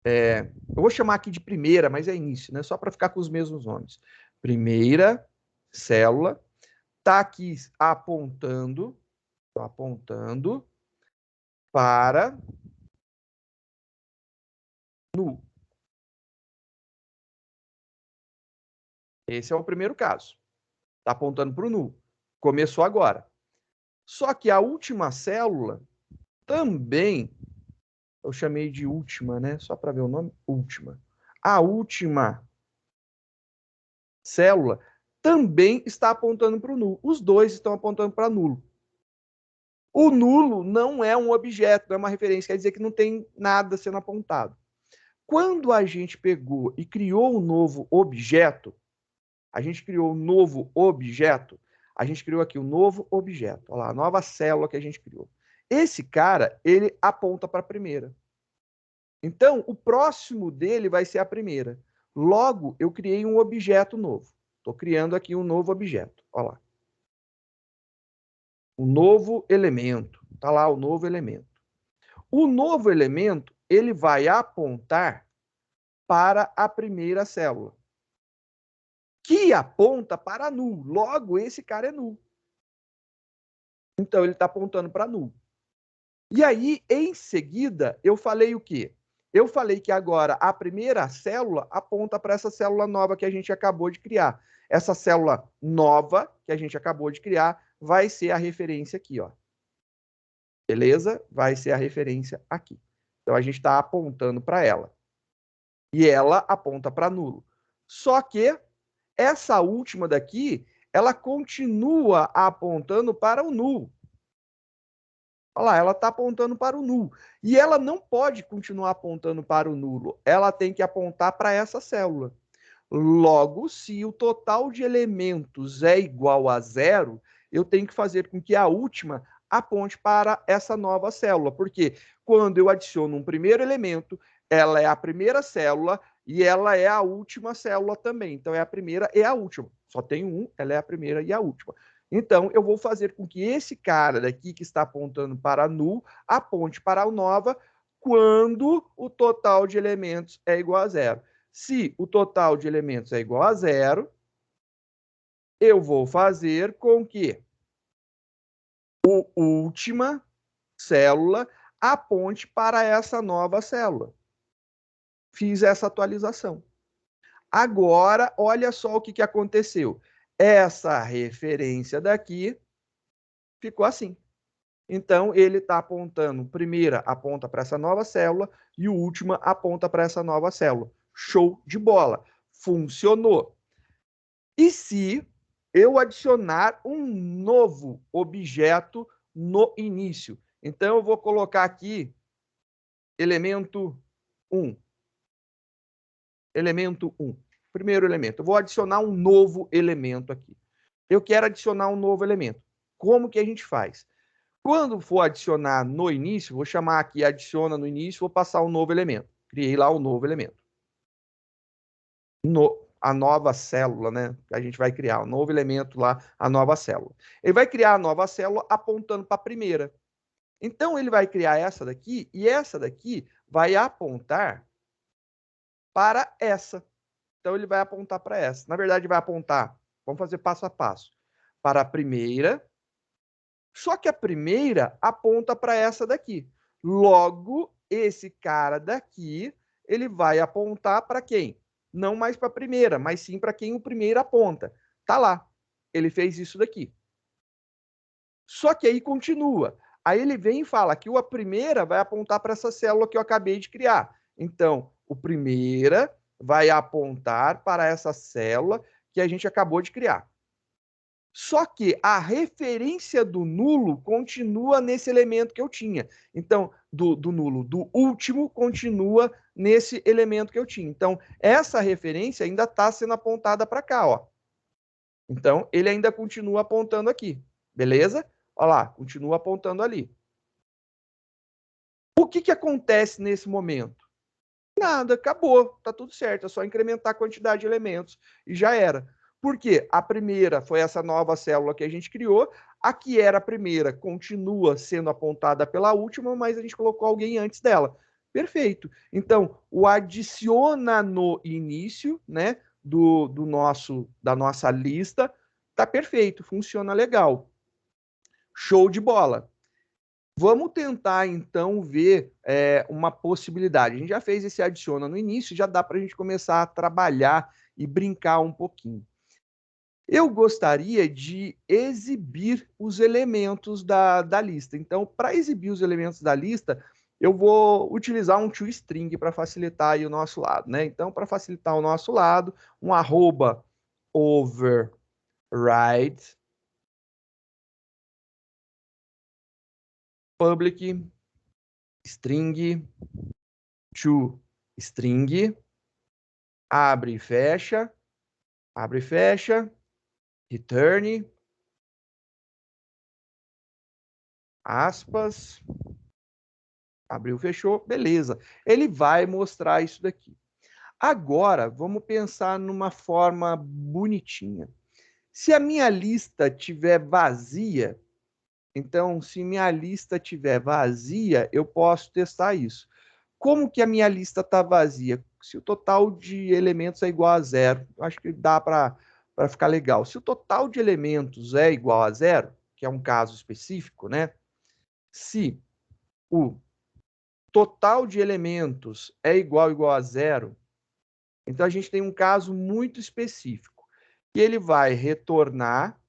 eu vou chamar aqui de primeira, mas é início, né? Só para ficar com os mesmos nomes. Primeira célula está aqui apontando para nu. Esse é o primeiro caso. Está apontando para o nu. Começou agora. Só que a última célula também, eu chamei de última, né? Só para ver o nome, última. A última célula também está apontando para o nulo. Os dois estão apontando para nulo. O nulo não é um objeto, não é uma referência, quer dizer que não tem nada sendo apontado. Quando a gente pegou e criou um novo objeto, a gente criou aqui um novo objeto. Olha lá, a nova célula que a gente criou. Esse cara, ele aponta para a primeira. Então, o próximo dele vai ser a primeira. Logo, eu criei um objeto novo. Estou criando aqui um novo objeto. Olha lá. Um novo elemento. Está lá o novo elemento. O novo elemento, ele vai apontar para a primeira célula, que aponta para null. Logo, esse cara é null. Então, ele está apontando para null. E aí, em seguida, eu falei o quê? Eu falei que agora a primeira célula aponta para essa célula nova que a gente acabou de criar. Essa célula nova que a gente acabou de criar vai ser a referência aqui, ó. Beleza? Vai ser a referência aqui. Então, a gente está apontando para ela. E ela aponta para nulo. Só que essa última daqui, ela continua apontando para o null. Olha lá, ela está apontando para o nulo. E ela não pode continuar apontando para o nulo. Ela tem que apontar para essa célula. Logo, se o total de elementos é igual a zero, eu tenho que fazer com que a última aponte para essa nova célula. Porque quando eu adiciono um primeiro elemento, ela é a primeira célula e ela é a última célula também. Então, é a primeira e a última. Só tem um, ela é a primeira e a última. Então, eu vou fazer com que esse cara daqui, que está apontando para null, aponte para o nova quando o total de elementos é igual a zero. Se o total de elementos é igual a zero, eu vou fazer com que a última célula aponte para essa nova célula. Fiz essa atualização. Agora, olha só o que aconteceu. Essa referência daqui ficou assim. Então, ele está apontando, primeira aponta para essa nova célula e o última aponta para essa nova célula. Show de bola. Funcionou. E se eu adicionar um novo objeto no início? Então, eu vou colocar aqui elemento 1. Elemento 1. Primeiro elemento. Eu vou adicionar um novo elemento aqui. Eu quero adicionar um novo elemento. Como que a gente faz? Quando for adicionar no início, vou chamar aqui adiciona no início, vou passar um novo elemento. Criei lá um novo elemento. A nova célula, né? A gente vai criar um novo elemento lá, a nova célula. Ele vai criar a nova célula apontando para a primeira. Então, ele vai criar essa daqui, e essa daqui vai apontar para essa. Então, ele vai apontar para essa. Na verdade, vai apontar, vamos fazer passo a passo, para a primeira, só que a primeira aponta para essa daqui. Logo, esse cara daqui, ele vai apontar para quem? Não mais para a primeira, mas sim para quem o primeiro aponta. Tá lá. Ele fez isso daqui. Só que aí continua. Aí ele vem e fala que a primeira vai apontar para essa célula que eu acabei de criar. Então, o primeira vai apontar para essa célula que a gente acabou de criar. Só que a referência do nulo continua nesse elemento que eu tinha. Então, do nulo, do último, continua nesse elemento que eu tinha. Então, essa referência ainda está sendo apontada para cá, ó. Então, ele ainda continua apontando aqui, beleza? Olha lá, continua apontando ali. O que acontece nesse momento? Nada, acabou, tá tudo certo, é só incrementar a quantidade de elementos e já era. Por quê? A primeira foi essa nova célula que a gente criou, a que era a primeira continua sendo apontada pela última, mas a gente colocou alguém antes dela. Perfeito. Então, o adiciona no início, né, da nossa lista, tá perfeito, funciona legal. Show de bola. Vamos tentar, então, ver uma possibilidade. A gente já fez esse adiciona no início, já dá para a gente começar a trabalhar e brincar um pouquinho. Eu gostaria de exibir os elementos da lista. Então, para exibir os elementos da lista, eu vou utilizar um toString para facilitar aí o nosso lado, né? Então, para facilitar o nosso lado, um arroba override public string to string, abre e fecha, return, aspas, abriu, fechou, beleza. Ele vai mostrar isso daqui. Agora, vamos pensar numa forma bonitinha. Se a minha lista tiver vazia, então, se minha lista tiver vazia, eu posso testar isso. Como que a minha lista está vazia? Se o total de elementos é igual a zero, eu acho que dá para ficar legal. Se o total de elementos é igual a zero, que é um caso específico, né? Se o total de elementos é igual a zero, então a gente tem um caso muito específico. E ele vai retornar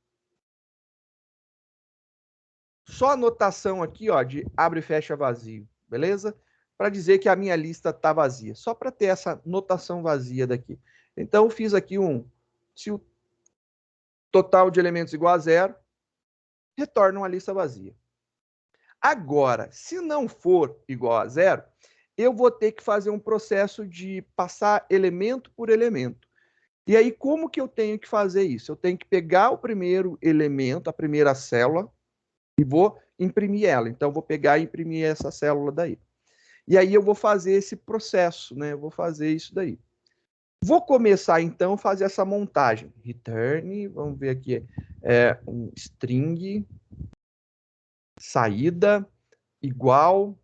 só a notação aqui, ó, de abre e fecha vazio, beleza? Para dizer que a minha lista está vazia, só para ter essa notação vazia daqui. Então, eu fiz aqui se o total de elementos igual a zero, retorna uma lista vazia. Agora, se não for igual a zero, eu vou ter que fazer um processo de passar elemento por elemento. E aí, como que eu tenho que fazer isso? Eu tenho que pegar o primeiro elemento, a primeira célula, e vou imprimir ela. Então, vou pegar e imprimir essa célula daí. E aí eu vou fazer esse processo, né? Eu vou fazer isso daí. Vou começar, então, a fazer essa montagem. Return, vamos ver aqui, um string, saída, igual,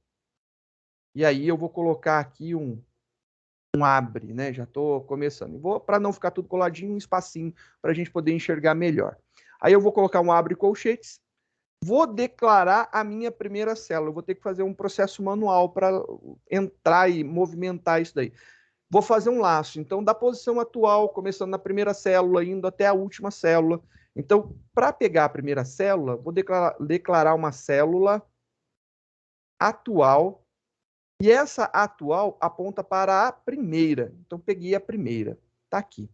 e aí eu vou colocar aqui um abre, né? Já estou começando. Vou, para não ficar tudo coladinho, um espacinho para a gente poder enxergar melhor. Aí eu vou colocar um abre colchetes, vou declarar a minha primeira célula. Eu vou ter que fazer um processo manual para entrar e movimentar isso daí. Vou fazer um laço. Então, da posição atual, começando na primeira célula, indo até a última célula. Então, para pegar a primeira célula, vou declarar uma célula atual. E essa atual aponta para a primeira. Então, peguei a primeira. Está aqui.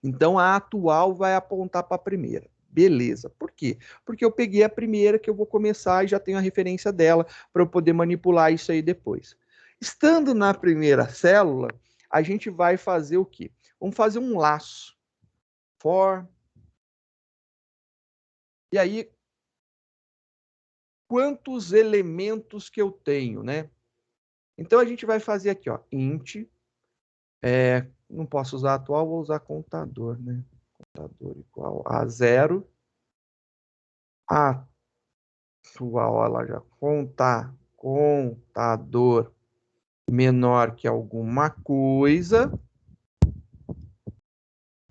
Então, a atual vai apontar para a primeira. Beleza. Por quê? Porque eu peguei a primeira que eu vou começar e já tenho a referência dela para eu poder manipular isso aí depois. Estando na primeira célula, a gente vai fazer o quê? Vamos fazer um laço. For E aí, quantos elementos que eu tenho, né? Então, a gente vai fazer aqui, ó, int, não posso usar atual, vou usar contador, né? Contador igual a 0, atual, olha lá já, contador menor que alguma coisa,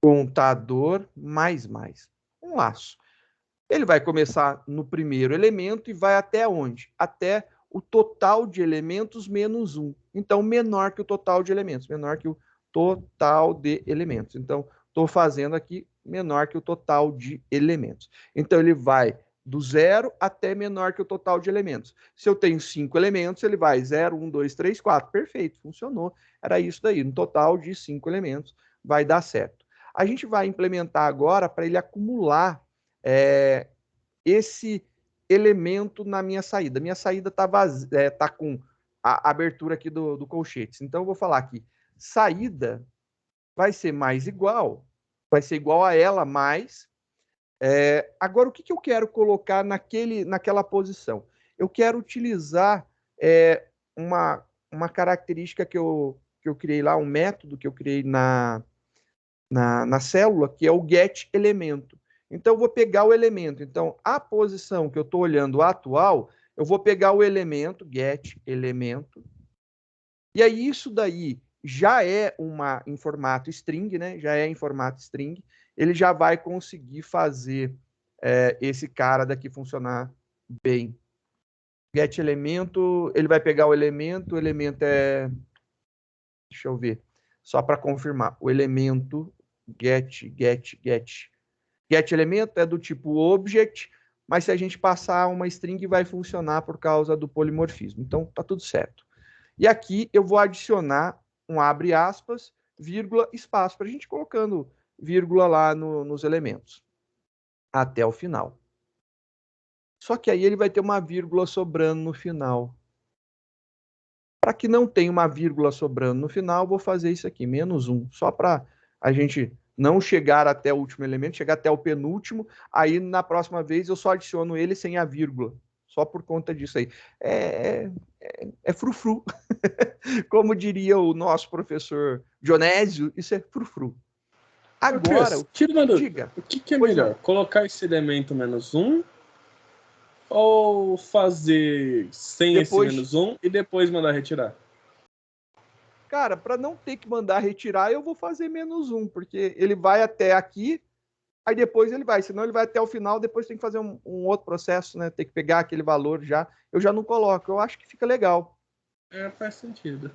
contador mais, um laço. Ele vai começar no primeiro elemento e vai até onde? Até o total de elementos menos 1. Então, menor que o total de elementos, menor que o total de elementos. Então, estou fazendo aqui menor que o total de elementos. Então, ele vai do 0 até menor que o total de elementos. Se eu tenho 5 elementos, ele vai 0, 1, 2, 3, 4. Perfeito, funcionou. Era isso daí. No total de 5 elementos, vai dar certo. A gente vai implementar agora para ele acumular esse elemento na minha saída. Minha saída está com a abertura aqui do colchetes. Então, eu vou falar aqui, saída vai ser mais igual, vai ser igual a ela mais. Agora, o que eu quero colocar naquela posição? Eu quero utilizar uma característica que eu criei lá, um método que eu criei na célula, que é o get elemento. Então, eu vou pegar o elemento. Então, a posição que eu estou olhando atual, eu vou pegar o elemento, get elemento, e aí isso daí já é em formato string, né? Já é em formato string. Ele já vai conseguir fazer esse cara daqui funcionar bem. Get elemento, ele vai pegar o elemento é... Deixa eu ver, só para confirmar. O elemento get elemento é do tipo object, mas se a gente passar uma string vai funcionar por causa do polimorfismo. Então, tá tudo certo. E aqui eu vou adicionar um abre aspas, vírgula, espaço, para a gente colocando vírgula lá nos elementos, até o final. Só que aí ele vai ter uma vírgula sobrando no final. Para que não tenha uma vírgula sobrando no final, eu vou fazer isso aqui, -1, só para a gente não chegar até o último elemento, chegar até o penúltimo, aí na próxima vez eu só adiciono ele sem a vírgula, só por conta disso aí. É frufru. Como diria o nosso professor Dionésio, isso é frufru. Agora, Chris, tira uma dúvida. diga. O que é Pois melhor? não. Colocar esse elemento -1 ou fazer sem Depois, esse -1 e depois mandar retirar? cara, para não ter que mandar retirar, eu vou fazer -1, porque ele vai até aqui, aí depois ele vai, senão ele vai até o final, depois tem que fazer um outro processo, né? Tem que pegar aquele valor já. Eu já não coloco, eu acho que fica legal. Faz sentido.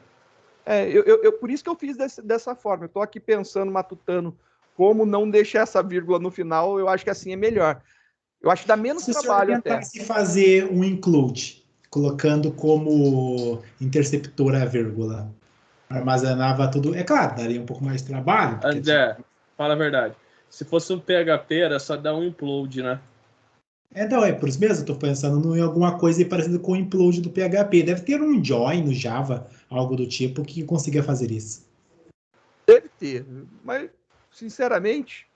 Por isso que eu fiz dessa forma. Eu estou aqui pensando, matutando, como não deixar essa vírgula no final, eu acho que assim é melhor. Eu acho que dá menos trabalho até. Se fazer um include, colocando como interceptor a vírgula, armazenava tudo. É claro, daria um pouco mais de trabalho. André, fala a verdade. Se fosse um PHP, era só dar um implode, né? Não, por isso mesmo, eu estou pensando em alguma coisa parecida com o implode do PHP. Deve ter um join no Java, algo do tipo, que consiga fazer isso. Deve ter, mas, sinceramente...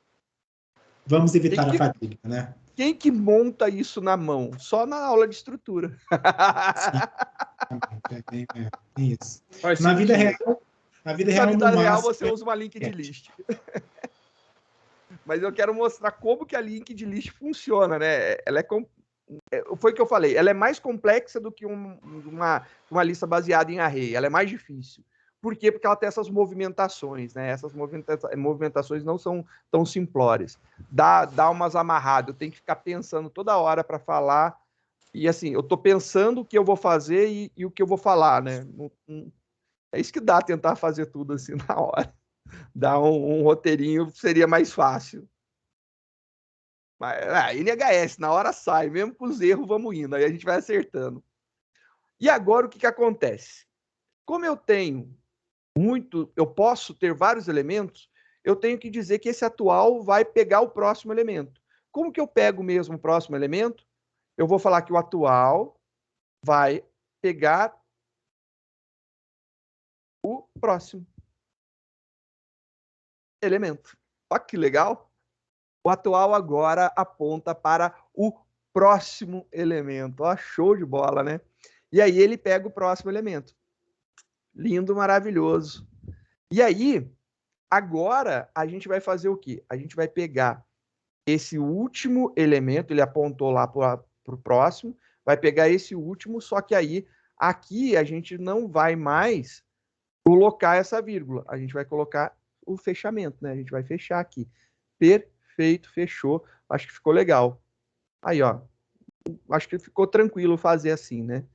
Vamos evitar a fadiga, né? Quem que monta isso na mão? Só na aula de estrutura. Sim, é isso. Faz Na vida sentido. real, Na vida real, máximo, você usa uma linked list. Mas eu quero mostrar como que a linked list funciona, né? Ela foi o que eu falei, ela é mais complexa do que uma lista baseada em array, ela é mais difícil. Por quê? Porque ela tem essas movimentações, né? Essas movimentações não são tão simplórias. Dá umas amarradas, eu tenho que ficar pensando toda hora para falar, e assim, eu estou pensando o que eu vou fazer e o que eu vou falar, né? É isso que dá tentar fazer tudo assim na hora. Dar um roteirinho seria mais fácil. Mas, NHS, na hora sai, mesmo com os erros, vamos indo, aí a gente vai acertando. E agora o que acontece? Como eu tenho eu posso ter vários elementos, eu tenho que dizer que esse atual vai pegar o próximo elemento. Como que eu pego mesmo o próximo elemento? Eu vou falar que o atual vai pegar o próximo elemento. Olha que legal. O atual agora aponta para o próximo elemento. Ó, show de bola, né? E aí ele pega o próximo elemento. Lindo, maravilhoso. E aí, agora a gente vai fazer o quê? A gente vai pegar esse último elemento, ele apontou lá para o próximo, vai pegar esse último, só que aí, aqui a gente não vai mais colocar essa vírgula, a gente vai colocar o fechamento, né? A gente vai fechar aqui. Perfeito, fechou. Acho que ficou legal. Aí, ó. Acho que ficou tranquilo fazer assim, né?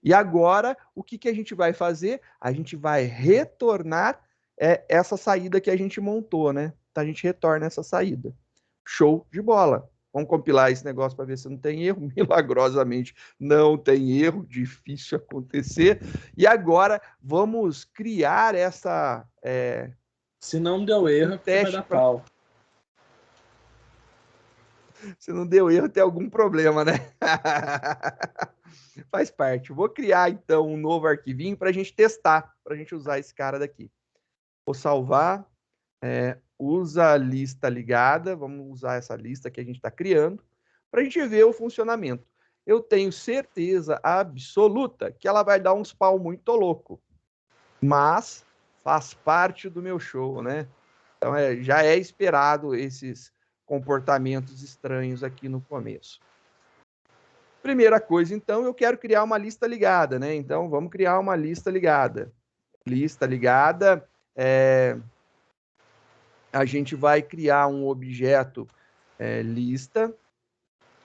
E agora, o que, que a gente vai fazer? A gente vai retornar essa saída que a gente montou, né? Então, a gente retorna essa saída. Show de bola. Vamos compilar esse negócio para ver se não tem erro. Milagrosamente, não tem erro. Difícil acontecer. E agora, vamos criar essa... Se não deu erro, é porque vai dar pau. Se não deu erro, tem algum problema, né? Faz parte. Vou criar, então, um novo arquivinho para a gente testar, para a gente usar esse cara daqui. Vou salvar. Usa a lista ligada. Vamos usar essa lista que a gente está criando para a gente ver o funcionamento. Eu tenho certeza absoluta que ela vai dar uns pau muito louco. Mas faz parte do meu show, né? Então, já é esperado esses comportamentos estranhos aqui no começo. Primeira coisa, então, eu quero criar uma lista ligada, né? Então, vamos criar uma lista ligada. Lista ligada, a gente vai criar um objeto lista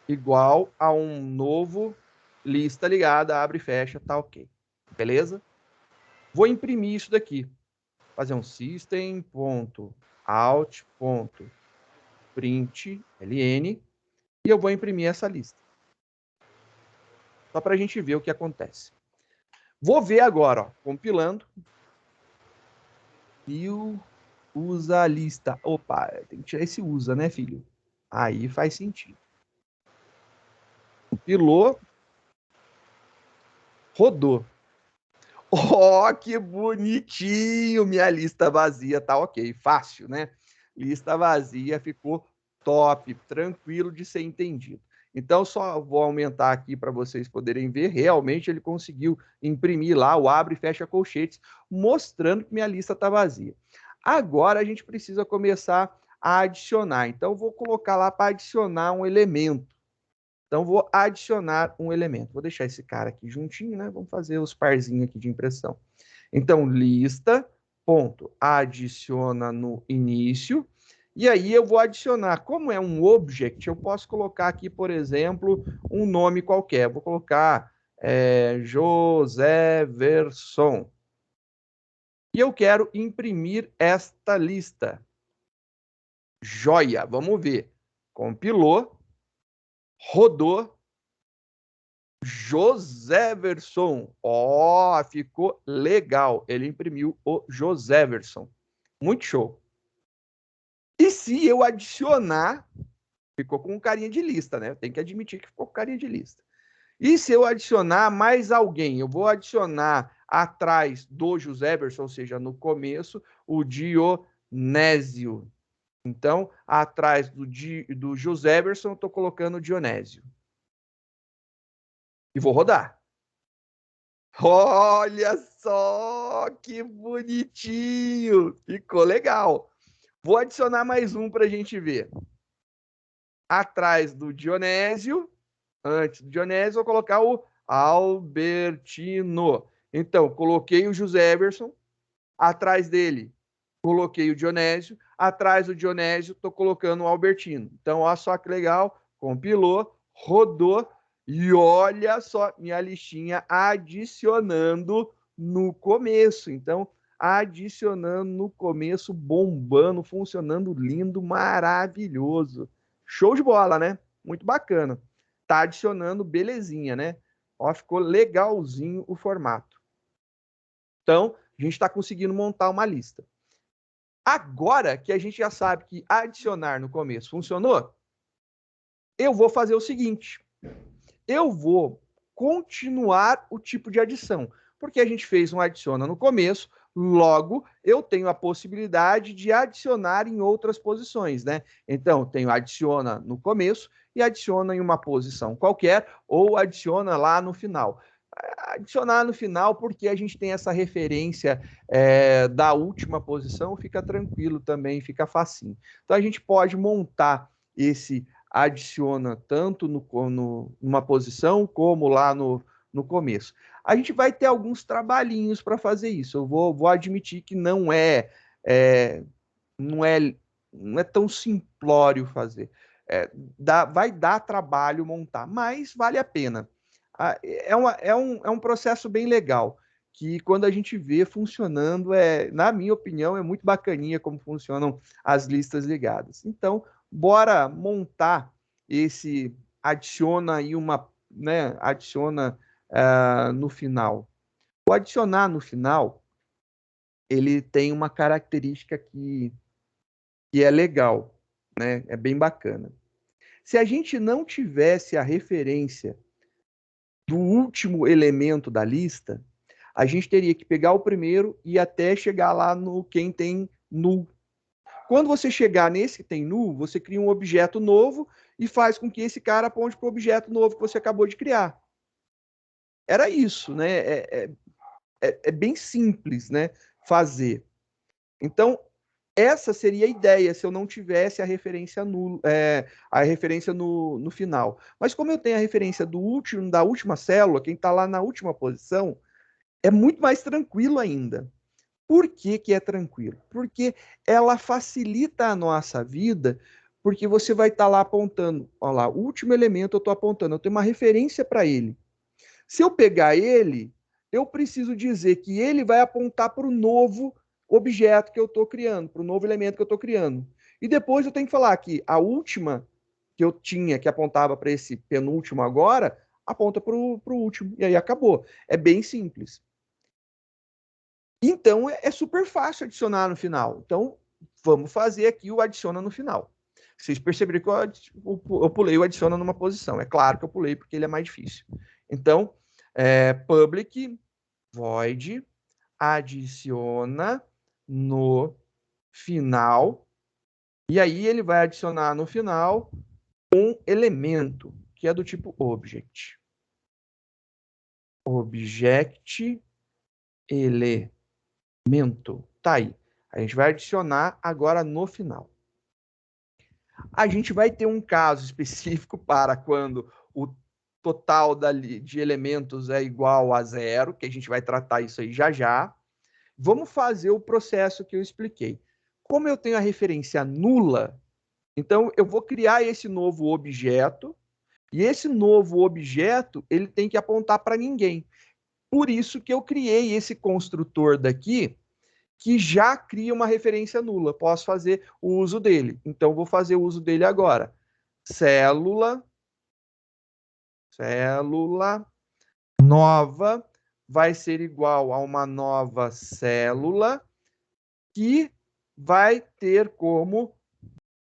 igual a um novo lista ligada, abre e fecha, tá ok. Beleza? Vou imprimir isso daqui. Fazer um system.out.println e eu vou imprimir essa lista. Só para a gente ver o que acontece. Vou ver agora, ó, compilando. E usa a lista. Opa, tem que tirar esse usa, né, filho? Aí faz sentido. Compilou. Rodou. Ó, que bonitinho! Minha lista vazia tá ok. Fácil, né? Lista vazia ficou top, tranquilo de ser entendido. Então, só vou aumentar aqui para vocês poderem ver. Realmente, ele conseguiu imprimir lá o abre e fecha colchetes, mostrando que minha lista está vazia. Agora, a gente precisa começar a adicionar. Então, vou colocar lá para adicionar um elemento. Então, vou adicionar um elemento. Vou deixar esse cara aqui juntinho, né? Vamos fazer os parzinhos aqui de impressão. Então, lista, ponto, adiciona no início. E aí eu vou adicionar, como é um object, eu posso colocar aqui, por exemplo, um nome qualquer. Vou colocar Joséverson. E eu quero imprimir esta lista. Joia, vamos ver. Compilou, rodou. Joséverson. Ó, ficou legal. Ele imprimiu o Joséverson. Muito show. E se eu adicionar, ficou com carinha de lista, né? Tem que admitir que ficou com carinha de lista. E se eu adicionar mais alguém? Eu vou adicionar atrás do Joséverson, ou seja, no começo, o Dionésio. Então, atrás do Joséverson, eu estou colocando o Dionésio. E vou rodar. Olha só, que bonitinho! Ficou legal. Vou adicionar mais um para a gente ver. Atrás do Dionésio, antes do Dionésio, vou colocar o Albertino. Então, coloquei o Joséverson. Atrás dele, coloquei o Dionésio. Atrás do Dionésio, estou colocando o Albertino. Então, olha só que legal. Compilou, rodou. E olha só, minha listinha adicionando no começo. Então, adicionando no começo, bombando, funcionando lindo, maravilhoso. Show de bola, né? Muito bacana. Tá adicionando belezinha, né? Ó, ficou legalzinho o formato. Então, a gente está conseguindo montar uma lista. Agora que a gente já sabe que adicionar no começo funcionou, eu vou fazer o seguinte. Eu vou continuar o tipo de adição, porque a gente fez um adiciona no começo, logo eu tenho a possibilidade de adicionar em outras posições, né? Então, tenho adiciona no começo e adiciona em uma posição qualquer ou adiciona lá no final. Adicionar no final, porque a gente tem essa referência da última posição, fica tranquilo também, fica facinho. Então a gente pode montar esse adiciona tanto numa posição como lá no começo. A gente vai ter alguns trabalhinhos para fazer isso. Eu vou admitir que não é tão simplório fazer. Vai dar trabalho montar, mas vale a pena. É um processo bem legal, que quando a gente vê funcionando, na minha opinião, é muito bacaninha como funcionam as listas ligadas. Então, bora montar esse adiciona aí adiciona no final. O adicionar no final, ele tem uma característica que é legal, né? É bem bacana. Se a gente não tivesse a referência do último elemento da lista, a gente teria que pegar o primeiro e até chegar lá no quem tem null. Quando você chegar nesse que tem null, você cria um objeto novo e faz com que esse cara aponte para o objeto novo que você acabou de criar. Era isso, né? É bem simples, né? Fazer. Então, essa seria a ideia se eu não tivesse a referência no final. Mas como eu tenho a referência da última célula, quem está lá na última posição, é muito mais tranquilo ainda. Por que é tranquilo? Porque ela facilita a nossa vida, porque você vai estar lá apontando, olha lá, o último elemento eu estou apontando, eu tenho uma referência para ele. Se eu pegar ele, eu preciso dizer que ele vai apontar para o novo objeto que eu estou criando, para o novo elemento que eu estou criando. E depois eu tenho que falar que a última que eu tinha, que apontava para esse penúltimo agora, aponta para o último. E aí acabou. É bem simples. Então, é super fácil adicionar no final. Então, vamos fazer aqui o adiciona no final. Vocês perceberam que eu pulei o adiciona numa posição. É claro que eu pulei porque ele é mais difícil. Então, public void adiciona no final. E aí ele vai adicionar no final um elemento, que é do tipo object. Object elemento. Tá aí. A gente vai adicionar agora no final. A gente vai ter um caso específico para quando o total de elementos é igual a 0, que a gente vai tratar isso aí já já. Vamos fazer o processo que eu expliquei. Como eu tenho a referência nula, então eu vou criar esse novo objeto, e esse novo objeto ele tem que apontar para ninguém. Por isso que eu criei esse construtor daqui, que já cria uma referência nula. Posso fazer o uso dele. Então, vou fazer o uso dele agora. Célula nova vai ser igual a uma nova célula que vai ter como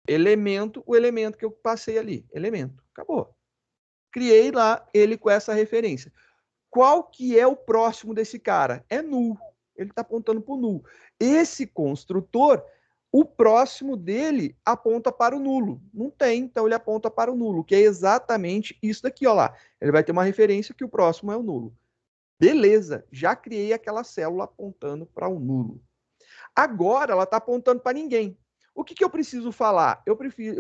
elemento o elemento que eu passei ali. Elemento. Acabou. Criei lá ele com essa referência. Qual que é o próximo desse cara? É null. Ele está apontando para o null. Esse construtor, o próximo dele aponta para o nulo. Não tem, então ele aponta para o nulo, que é exatamente isso daqui, ó lá. Ele vai ter uma referência que o próximo é o nulo. Beleza, já criei aquela célula apontando para o nulo. Agora ela está apontando para ninguém. O que eu preciso falar? Eu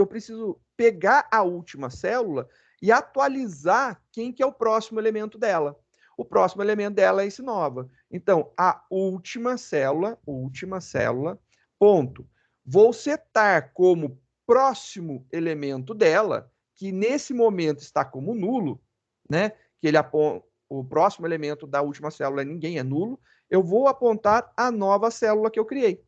preciso pegar a última célula e atualizar quem que é o próximo elemento dela. O próximo elemento dela é esse nova. Então, a última célula, ponto. Vou setar como próximo elemento dela, que nesse momento está como nulo, né? Que o próximo elemento da última célula ninguém é nulo. Eu vou apontar a nova célula que eu criei.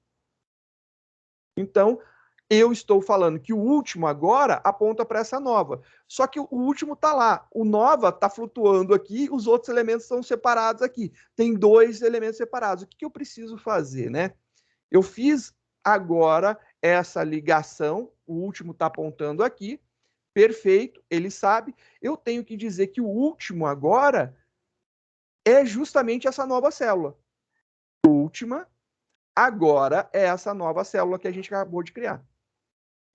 Então, eu estou falando que o último agora aponta para essa nova. Só que o último está lá. O nova está flutuando aqui, os outros elementos estão separados aqui. Tem dois elementos separados. O que eu preciso fazer, né? Eu fiz agora essa ligação, o último está apontando aqui, perfeito, ele sabe. Eu tenho que dizer que o último agora é justamente essa nova célula. A última agora é essa nova célula que a gente acabou de criar.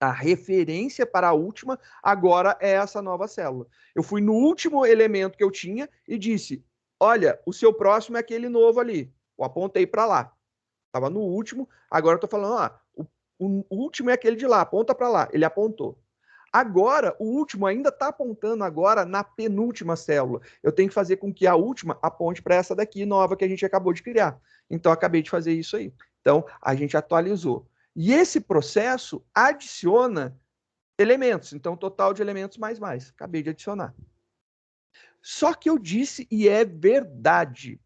A referência para a última agora é essa nova célula. Eu fui no último elemento que eu tinha e disse, olha, o seu próximo é aquele novo ali. Eu apontei para lá. Estava no último, agora eu estou falando, o último é aquele de lá, aponta para lá. Ele apontou. Agora, o último ainda está apontando agora na penúltima célula. Eu tenho que fazer com que a última aponte para essa daqui nova que a gente acabou de criar. Então, acabei de fazer isso aí. Então, a gente atualizou. E esse processo adiciona elementos. Então, total de elementos mais. Acabei de adicionar. Só que eu disse, e é verdade,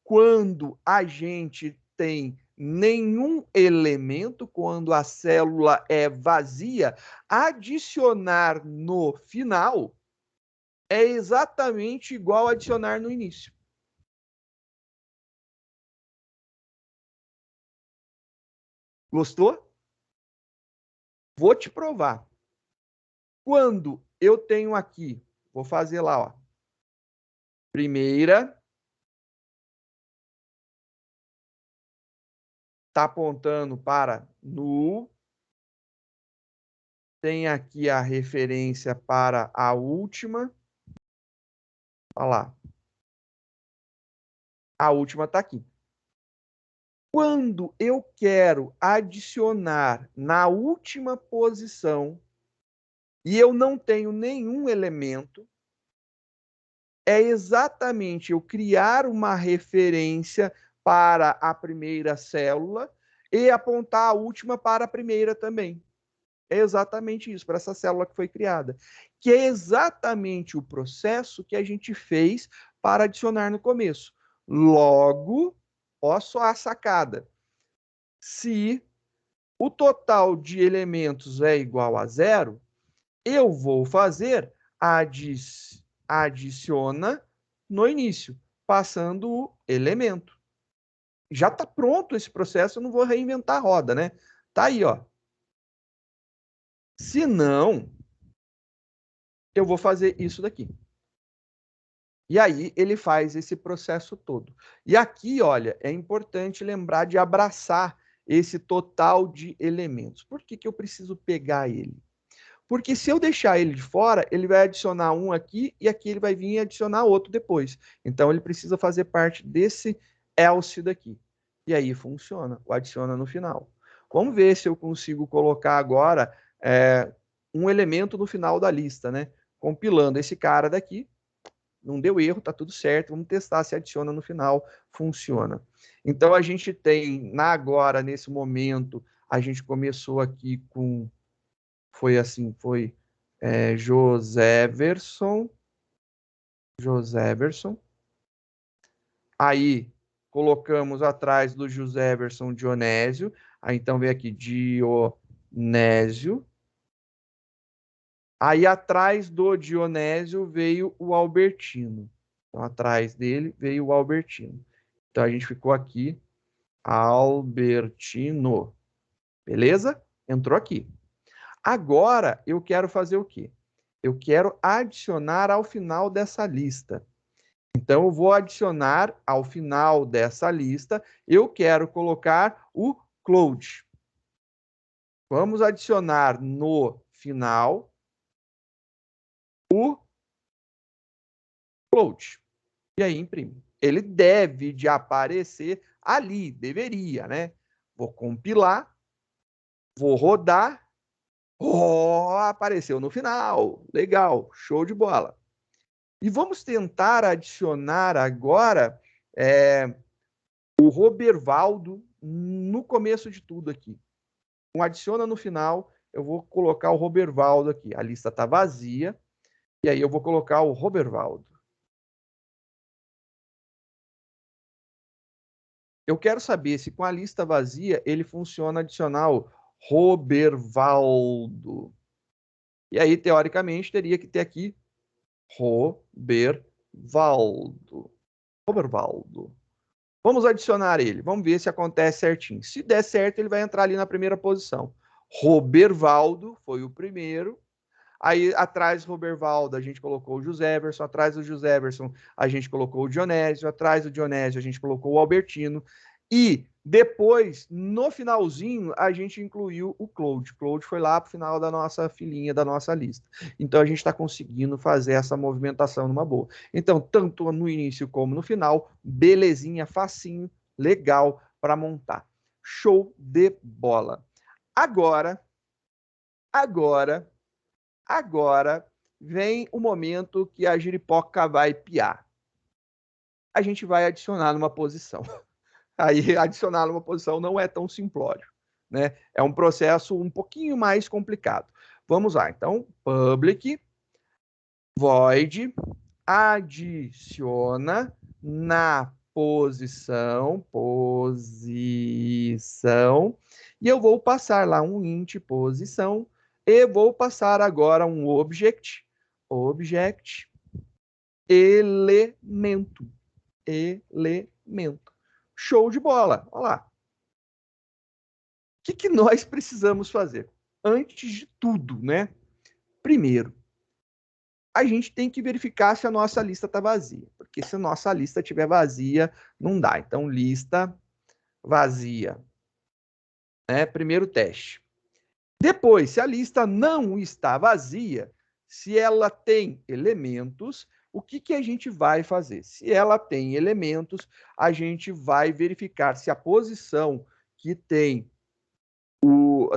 quando a gente tem nenhum elemento, quando a célula é vazia, adicionar no final é exatamente igual a adicionar no início. Gostou? Vou te provar. Quando eu tenho aqui, vou fazer lá, ó. Primeira. Está apontando para null. Tem aqui a referência para a última. Olha lá. A última está aqui. Quando eu quero adicionar na última posição e eu não tenho nenhum elemento, é exatamente eu criar uma referência para a primeira célula e apontar a última para a primeira também. É exatamente isso, para essa célula que foi criada. Que é exatamente o processo que a gente fez para adicionar no começo. Logo, olha só a sacada. Se o total de elementos é igual a 0, eu vou fazer adiciona no início, passando o elemento. Já está pronto esse processo, eu não vou reinventar a roda, né? Tá aí, ó. Se não, eu vou fazer isso daqui. E aí ele faz esse processo todo. E aqui, olha, é importante lembrar de abraçar esse total de elementos. Por que eu preciso pegar ele? Porque se eu deixar ele de fora, ele vai adicionar um aqui e aqui ele vai vir e adicionar outro depois. Então ele precisa fazer parte desse else daqui. E aí funciona, o adiciona no final. Vamos ver se eu consigo colocar agora um elemento no final da lista, né? Compilando esse cara daqui, não deu erro, tá tudo certo, vamos testar se adiciona no final, funciona. Então a gente tem, agora, nesse momento, a gente começou aqui com, foi Joséverson, aí colocamos atrás do Joséverson Dionésio, aí então vem aqui Dionésio, aí atrás do Dionésio veio o Albertino. Então, atrás dele veio o Albertino. Então, a gente ficou aqui, Albertino. Beleza? Entrou aqui. Agora, eu quero fazer o quê? Eu quero adicionar ao final dessa lista. Então, eu vou adicionar ao final dessa lista, eu quero colocar o Cloud. Vamos adicionar no final o Cloud. E aí imprime. Ele deve de aparecer ali, deveria, né? Vou compilar, vou rodar. Oh, apareceu no final. Legal, show de bola. E vamos tentar adicionar agora o Robervaldo no começo de tudo aqui. Um adiciona no final, eu vou colocar o Robervaldo aqui. A lista está vazia, e aí eu vou colocar o Robervaldo. Eu quero saber se com a lista vazia ele funciona adicionar o Robervaldo. E aí, teoricamente, teria que ter aqui Robervaldo. Vamos adicionar ele. Vamos ver se acontece certinho. Se der certo, ele vai entrar ali na primeira posição. Robervaldo foi o primeiro. Aí, atrás do Robervaldo, a gente colocou o Joséverson. Atrás do Joséverson, a gente colocou o Dionésio. Atrás do Dionésio, a gente colocou o Albertino. E Depois, no finalzinho, a gente incluiu o cloud. O cloud foi lá para o final da nossa filinha, da nossa lista. Então, a gente está conseguindo fazer essa movimentação numa boa. Então, tanto no início como no final, belezinha, facinho, legal para montar. Show de bola. Agora vem o momento que a giripoca vai piar. A gente vai adicionar numa posição. Aí, adicionar numa posição não é tão simplório, né? É um processo um pouquinho mais complicado. Vamos lá, então, public void adiciona na posição, e eu vou passar lá um int posição, e vou passar agora um object elemento. Show de bola, olha lá. O que nós precisamos fazer? Antes de tudo, né? Primeiro, a gente tem que verificar se a nossa lista está vazia. Porque se a nossa lista estiver vazia, não dá. Então, lista vazia. Primeiro teste. Depois, se a lista não está vazia, se ela tem elementos, o que a gente vai fazer? Se ela tem elementos, a gente vai verificar se a posição que tem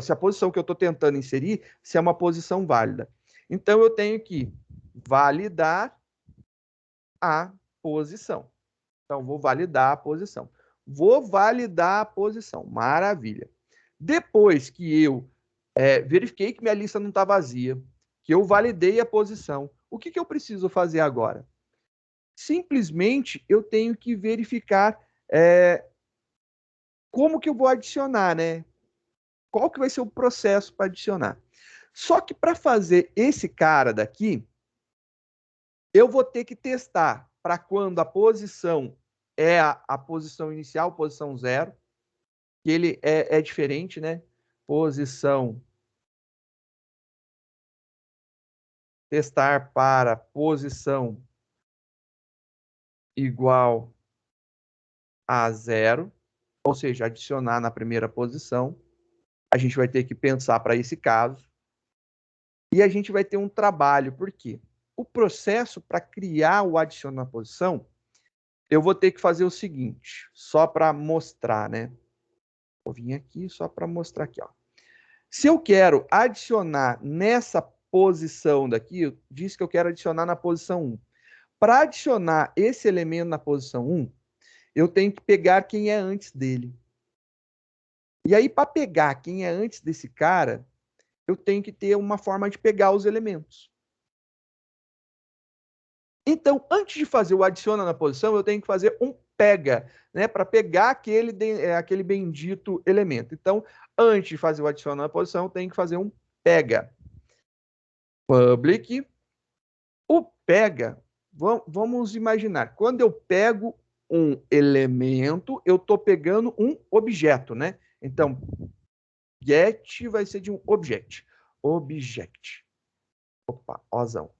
se a posição que eu estou tentando inserir, se é uma posição válida. Então, eu tenho que validar a posição. Então, vou validar a posição. Maravilha. Depois que eu verifiquei que minha lista não está vazia, que eu validei a posição, o que eu preciso fazer agora? Simplesmente, eu tenho que verificar como que eu vou adicionar, né? Qual que vai ser o processo para adicionar? Só que para fazer esse cara daqui, eu vou ter que testar para quando a posição é a posição inicial, posição 0, que ele é diferente, né? Posição. Testar para posição igual a 0, ou seja, adicionar na primeira posição. A gente vai ter que pensar para esse caso. E a gente vai ter um trabalho, por quê? O processo para criar o adicionar na posição, eu vou ter que fazer o seguinte, só para mostrar, né? Vou vir aqui só para mostrar aqui, ó. Se eu quero adicionar nessa posição daqui, eu disse que eu quero adicionar na posição 1. Para adicionar esse elemento na posição 1, eu tenho que pegar quem é antes dele. E aí, para pegar quem é antes desse cara, eu tenho que ter uma forma de pegar os elementos. Então, antes de fazer o adiciona na posição, eu tenho que fazer um pega, né, para pegar aquele bendito elemento. Então, antes de fazer o adiciona na posição, eu tenho que fazer um pega. Public. O pega, vamos imaginar, quando eu pego um elemento, eu estou pegando um objeto, né? Então, get vai ser de um object. Opa, ozão.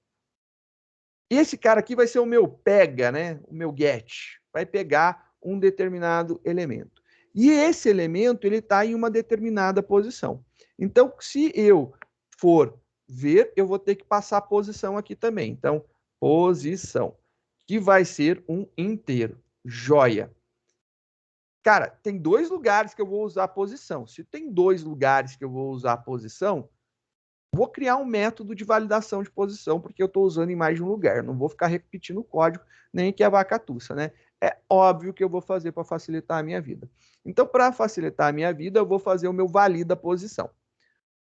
E esse cara aqui vai ser o meu pega, né? O meu get. Vai pegar um determinado elemento. E esse elemento, ele está em uma determinada posição. Então, se eu for ver, eu vou ter que passar a posição aqui também. Então, posição, que vai ser um inteiro. Joia. Cara, tem 2 lugares que eu vou usar a posição. Se tem 2 lugares que eu vou usar a posição, vou criar um método de validação de posição, porque eu estou usando em mais de um lugar. Não vou ficar repetindo o código, nem que a vaca tussa, né? É óbvio que eu vou fazer para facilitar a minha vida. Então, para facilitar a minha vida, eu vou fazer o meu valida posição.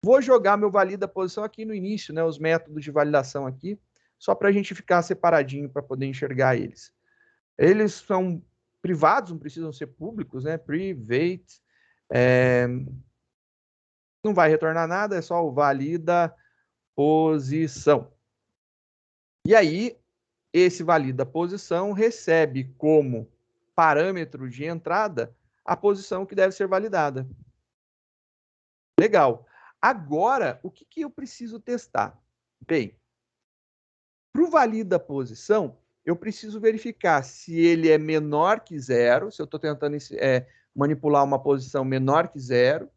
Vou jogar meu valida posição aqui no início, né? Os métodos de validação aqui, só para a gente ficar separadinho para poder enxergar eles. Eles são privados, não precisam ser públicos, né? Private. Não vai retornar nada, é só o valida posição. E aí, esse valida posição recebe como parâmetro de entrada a posição que deve ser validada. Legal. Agora, o que eu preciso testar? Bem, para o valida posição, eu preciso verificar se ele é menor que 0, se eu estou tentando manipular uma posição menor que 0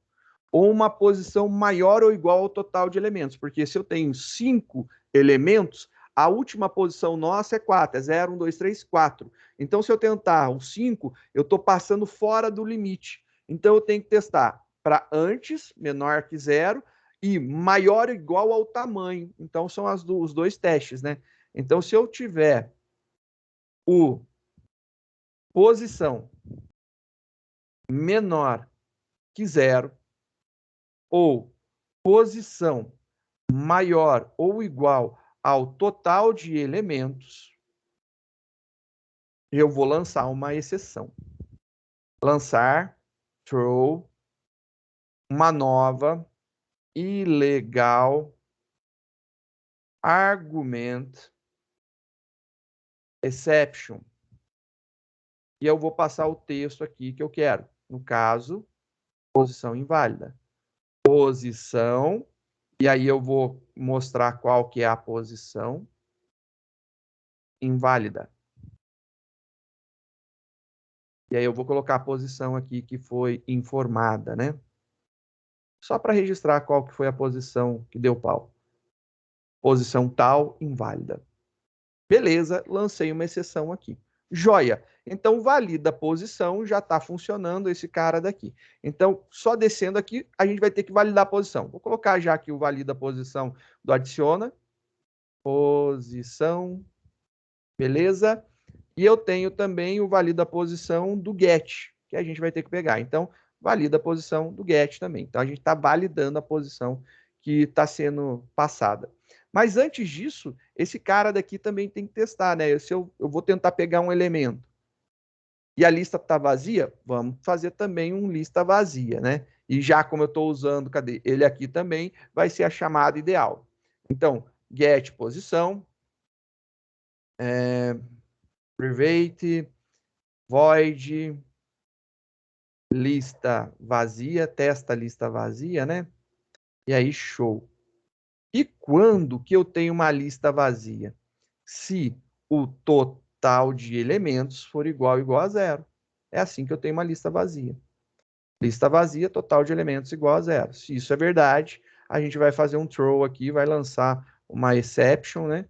ou uma posição maior ou igual ao total de elementos. Porque se eu tenho 5 elementos, a última posição nossa é 4, é 0, 1, 2, 3, 4. Então, se eu tentar o 5, eu estou passando fora do limite. Então, eu tenho que testar para antes, menor que 0, e maior ou igual ao tamanho. Então, são os dois testes, né? Então, se eu tiver o posição menor que 0 ou posição maior ou igual ao total de elementos, eu vou lançar uma exceção. Lançar, throw, uma nova, ilegal, argument, exception. E eu vou passar o texto aqui que eu quero. No caso, posição inválida. Posição, e aí eu vou mostrar qual que é a posição inválida. E aí eu vou colocar a posição aqui que foi informada, né? Só para registrar qual que foi a posição que deu pau. Posição tal, inválida. Beleza, lancei uma exceção aqui. Joia. Então, valida a posição, já está funcionando esse cara daqui. Então, só descendo aqui, a gente vai ter que validar a posição. Vou colocar já aqui o valida a posição do adiciona. Posição. Beleza? E eu tenho também o valida a posição do get, que a gente vai ter que pegar. Então, valida a posição do get também. Então, a gente está validando a posição que está sendo passada. Mas antes disso, esse cara daqui também tem que testar, né? Se eu vou tentar pegar um elemento e a lista está vazia, vamos fazer também um lista vazia, né? E já como eu estou usando, cadê? Ele aqui também vai ser a chamada ideal. Então, get posição, private, void, lista vazia, testa a lista vazia, né? E aí, show. E quando que eu tenho uma lista vazia? Se o total de elementos for igual a 0. É assim que eu tenho uma lista vazia. Lista vazia, total de elementos igual a 0. Se isso é verdade, a gente vai fazer um throw aqui, vai lançar uma exception, né?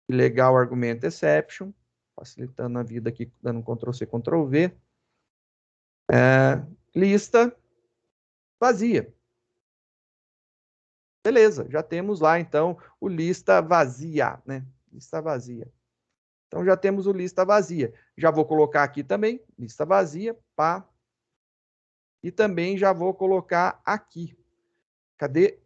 Legal argumento exception, facilitando a vida aqui, dando um Ctrl+C, Ctrl+V. Lista vazia. Beleza, já temos lá, então, o lista vazia, né? Lista vazia. Então, já temos o lista vazia. Já vou colocar aqui também, lista vazia, pá. E também já vou colocar aqui. Cadê?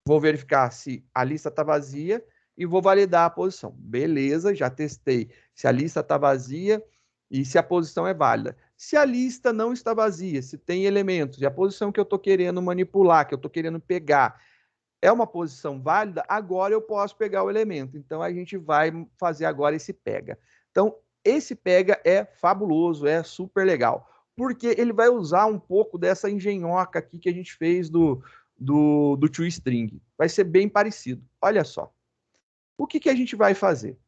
Vou verificar se a lista está vazia e vou validar a posição. Beleza, já testei se a lista está vazia e se a posição é válida. Se a lista não está vazia, se tem elementos e a posição que eu estou querendo manipular, que eu estou querendo pegar, é uma posição válida, agora eu posso pegar o elemento. Então, a gente vai fazer agora esse pega. Então, esse pega é fabuloso, é super legal, porque ele vai usar um pouco dessa engenhoca aqui que a gente fez do toString. Vai ser bem parecido. Olha só. O que a gente vai fazer?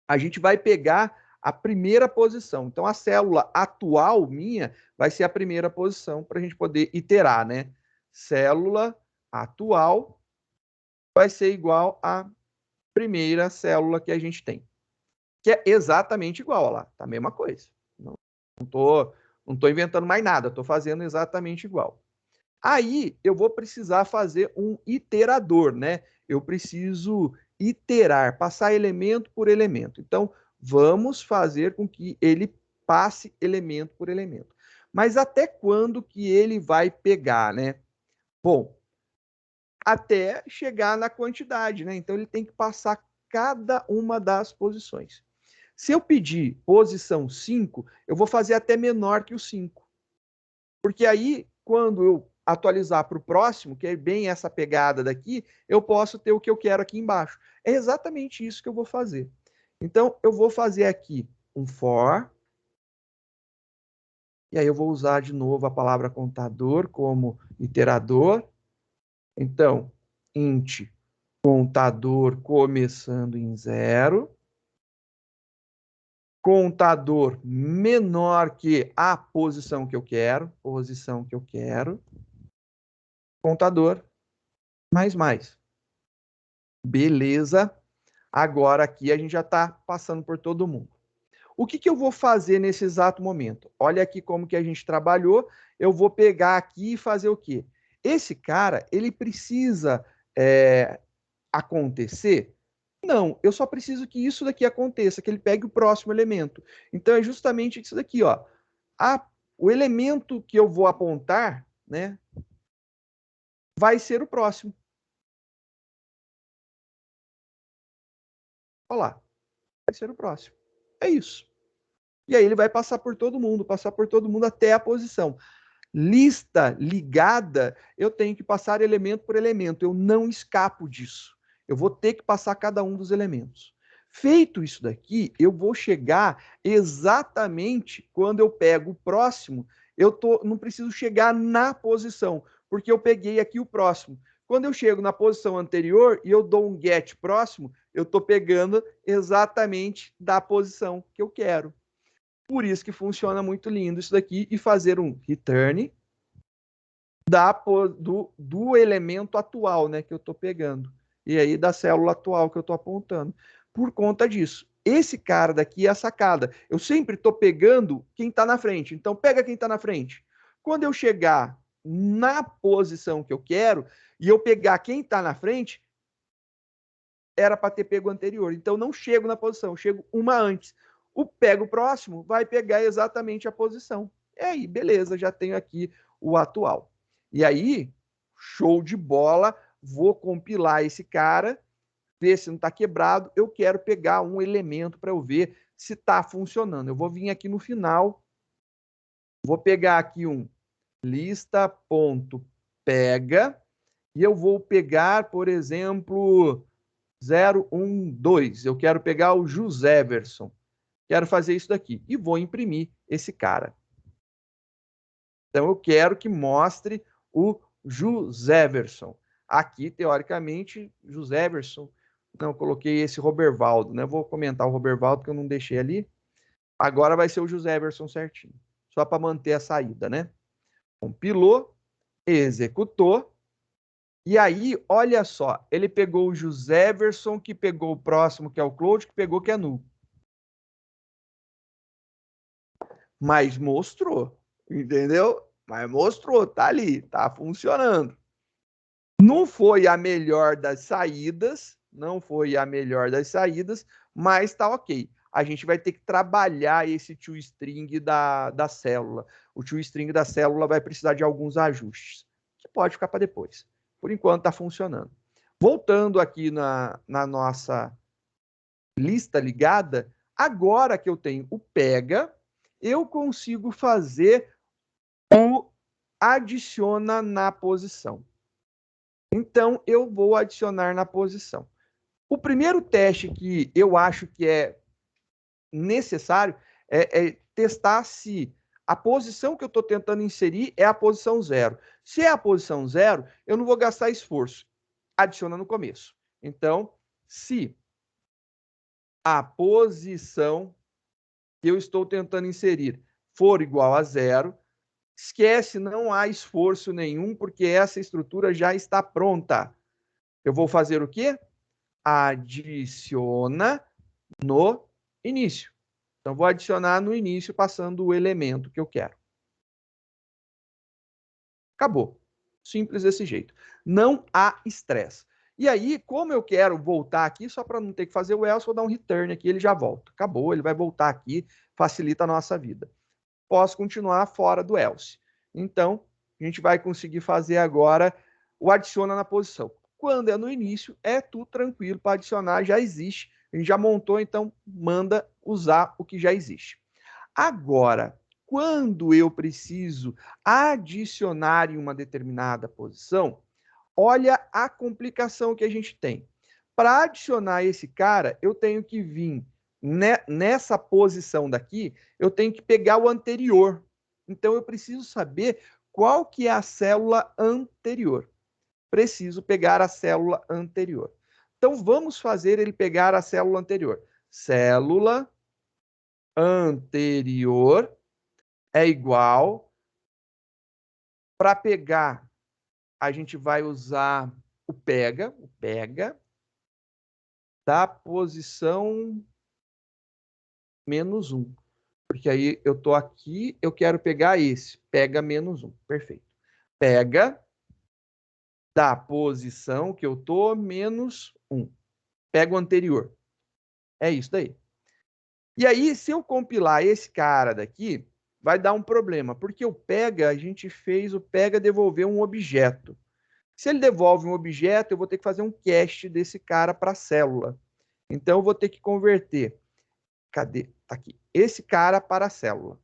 A gente vai pegar a primeira posição. Então, a célula atual minha vai ser a primeira posição para a gente poder iterar, né? Célula atual vai ser igual à primeira célula que a gente tem. Que é exatamente igual, olha lá, tá a mesma coisa. Não tô inventando mais nada, estou fazendo exatamente igual. Aí, eu vou precisar fazer um iterador, né? Eu preciso iterar, passar elemento por elemento. Então, vamos fazer com que ele passe elemento por elemento. Mas até quando que ele vai pegar, né? Bom, até chegar na quantidade, né? Então, ele tem que passar cada uma das posições. Se eu pedir posição 5, eu vou fazer até menor que o 5. Porque aí, quando eu atualizar para o próximo, que é bem essa pegada daqui, eu posso ter o que eu quero aqui embaixo. É exatamente isso que eu vou fazer. Então, eu vou fazer aqui um for, e aí eu vou usar de novo a palavra contador como iterador. Então, int contador começando em 0. contador menor que a posição que eu quero, contador mais. Beleza. Agora aqui a gente já está passando por todo mundo. O que eu vou fazer nesse exato momento? Olha aqui como que a gente trabalhou. Eu vou pegar aqui e fazer o quê? Esse cara, ele precisa acontecer? Não, eu só preciso que isso daqui aconteça, que ele pegue o próximo elemento. Então é justamente isso daqui, ó. O elemento que eu vou apontar, né, vai ser o próximo. Olha lá, vai ser o próximo. É isso. E aí ele vai passar por todo mundo até a posição. Lista ligada, eu tenho que passar elemento por elemento, eu não escapo disso. Eu vou ter que passar cada um dos elementos. Feito isso daqui, eu vou chegar exatamente quando eu pego o próximo, não preciso chegar na posição, porque eu peguei aqui o próximo. Quando eu chego na posição anterior e eu dou um get próximo, eu estou pegando exatamente da posição que eu quero. Por isso que funciona muito lindo isso daqui e fazer um return do elemento atual, né, que eu estou pegando. E aí da célula atual que eu estou apontando. Por conta disso. Esse cara daqui é a sacada. Eu sempre estou pegando quem está na frente. Então pega quem está na frente. Quando eu chegar na posição que eu quero e eu pegar quem está na frente, era para ter pego o anterior. Então não chego na posição, chego uma antes. O pego próximo vai pegar exatamente a posição. E aí, beleza, já tenho aqui o atual. E aí, show de bola, vou compilar esse cara, ver se não está quebrado. Eu quero pegar um elemento para eu ver se está funcionando. Eu vou vir aqui no final, vou pegar aqui um lista.pega e eu vou pegar, por exemplo, 012. Eu quero pegar o Joséverson. Quero fazer isso daqui e vou imprimir esse cara. Então eu quero que mostre o Joséverson. Aqui, teoricamente, Joséverson. Não, eu coloquei esse Robervaldo, né? Vou comentar o Robervaldo que eu não deixei ali. Agora vai ser o Joséverson certinho. Só para manter a saída, né? Compilou, executou. E aí, olha só, ele pegou o Joséverson, que pegou o próximo, que é o Claude, que pegou que é null. Mas mostrou, entendeu? Mas mostrou, tá ali, tá funcionando. Não foi a melhor das saídas, mas tá ok. A gente vai ter que trabalhar esse toString da célula. O toString da célula vai precisar de alguns ajustes, que pode ficar para depois. Por enquanto tá funcionando. Voltando aqui na nossa lista ligada, agora que eu tenho o pega, eu consigo fazer o adiciona na posição. Então, eu vou adicionar na posição. O primeiro teste que eu acho que é necessário é testar se a posição que eu estou tentando inserir é a posição 0. Se é a posição 0, eu não vou gastar esforço. Adiciona no começo. Então, se a posição que eu estou tentando inserir for igual a 0, esquece, não há esforço nenhum, porque essa estrutura já está pronta. Eu vou fazer o quê? Adiciona no início. Então, vou adicionar no início, passando o elemento que eu quero. Acabou. Simples desse jeito. Não há estresse. E aí, como eu quero voltar aqui, só para não ter que fazer o else, vou dar um return aqui, ele já volta. Acabou, ele vai voltar aqui, facilita a nossa vida. Posso continuar fora do else. Então, a gente vai conseguir fazer agora o adiciona na posição. Quando é no início, é tudo tranquilo para adicionar, já existe. A gente já montou, então manda usar o que já existe. Agora, quando eu preciso adicionar em uma determinada posição, olha a complicação que a gente tem. Para adicionar esse cara, eu tenho que vir nessa posição daqui, eu tenho que pegar o anterior. Então, eu preciso saber qual que é a célula anterior. Preciso pegar a célula anterior. Então, vamos fazer ele pegar a célula anterior. Célula anterior é igual. Para pegar, a gente vai usar o pega da posição -1. Porque aí eu estou aqui, eu quero pegar esse. Pega -1. Perfeito. Pega da posição que eu estou -1. Pega o anterior. É isso daí. E aí, se eu compilar esse cara daqui, vai dar um problema. Porque o pega, a gente fez o pega devolver um objeto. Se ele devolve um objeto, eu vou ter que fazer um cast desse cara para a célula. Então, eu vou ter que converter. Cadê? Tá aqui. Esse cara para a célula.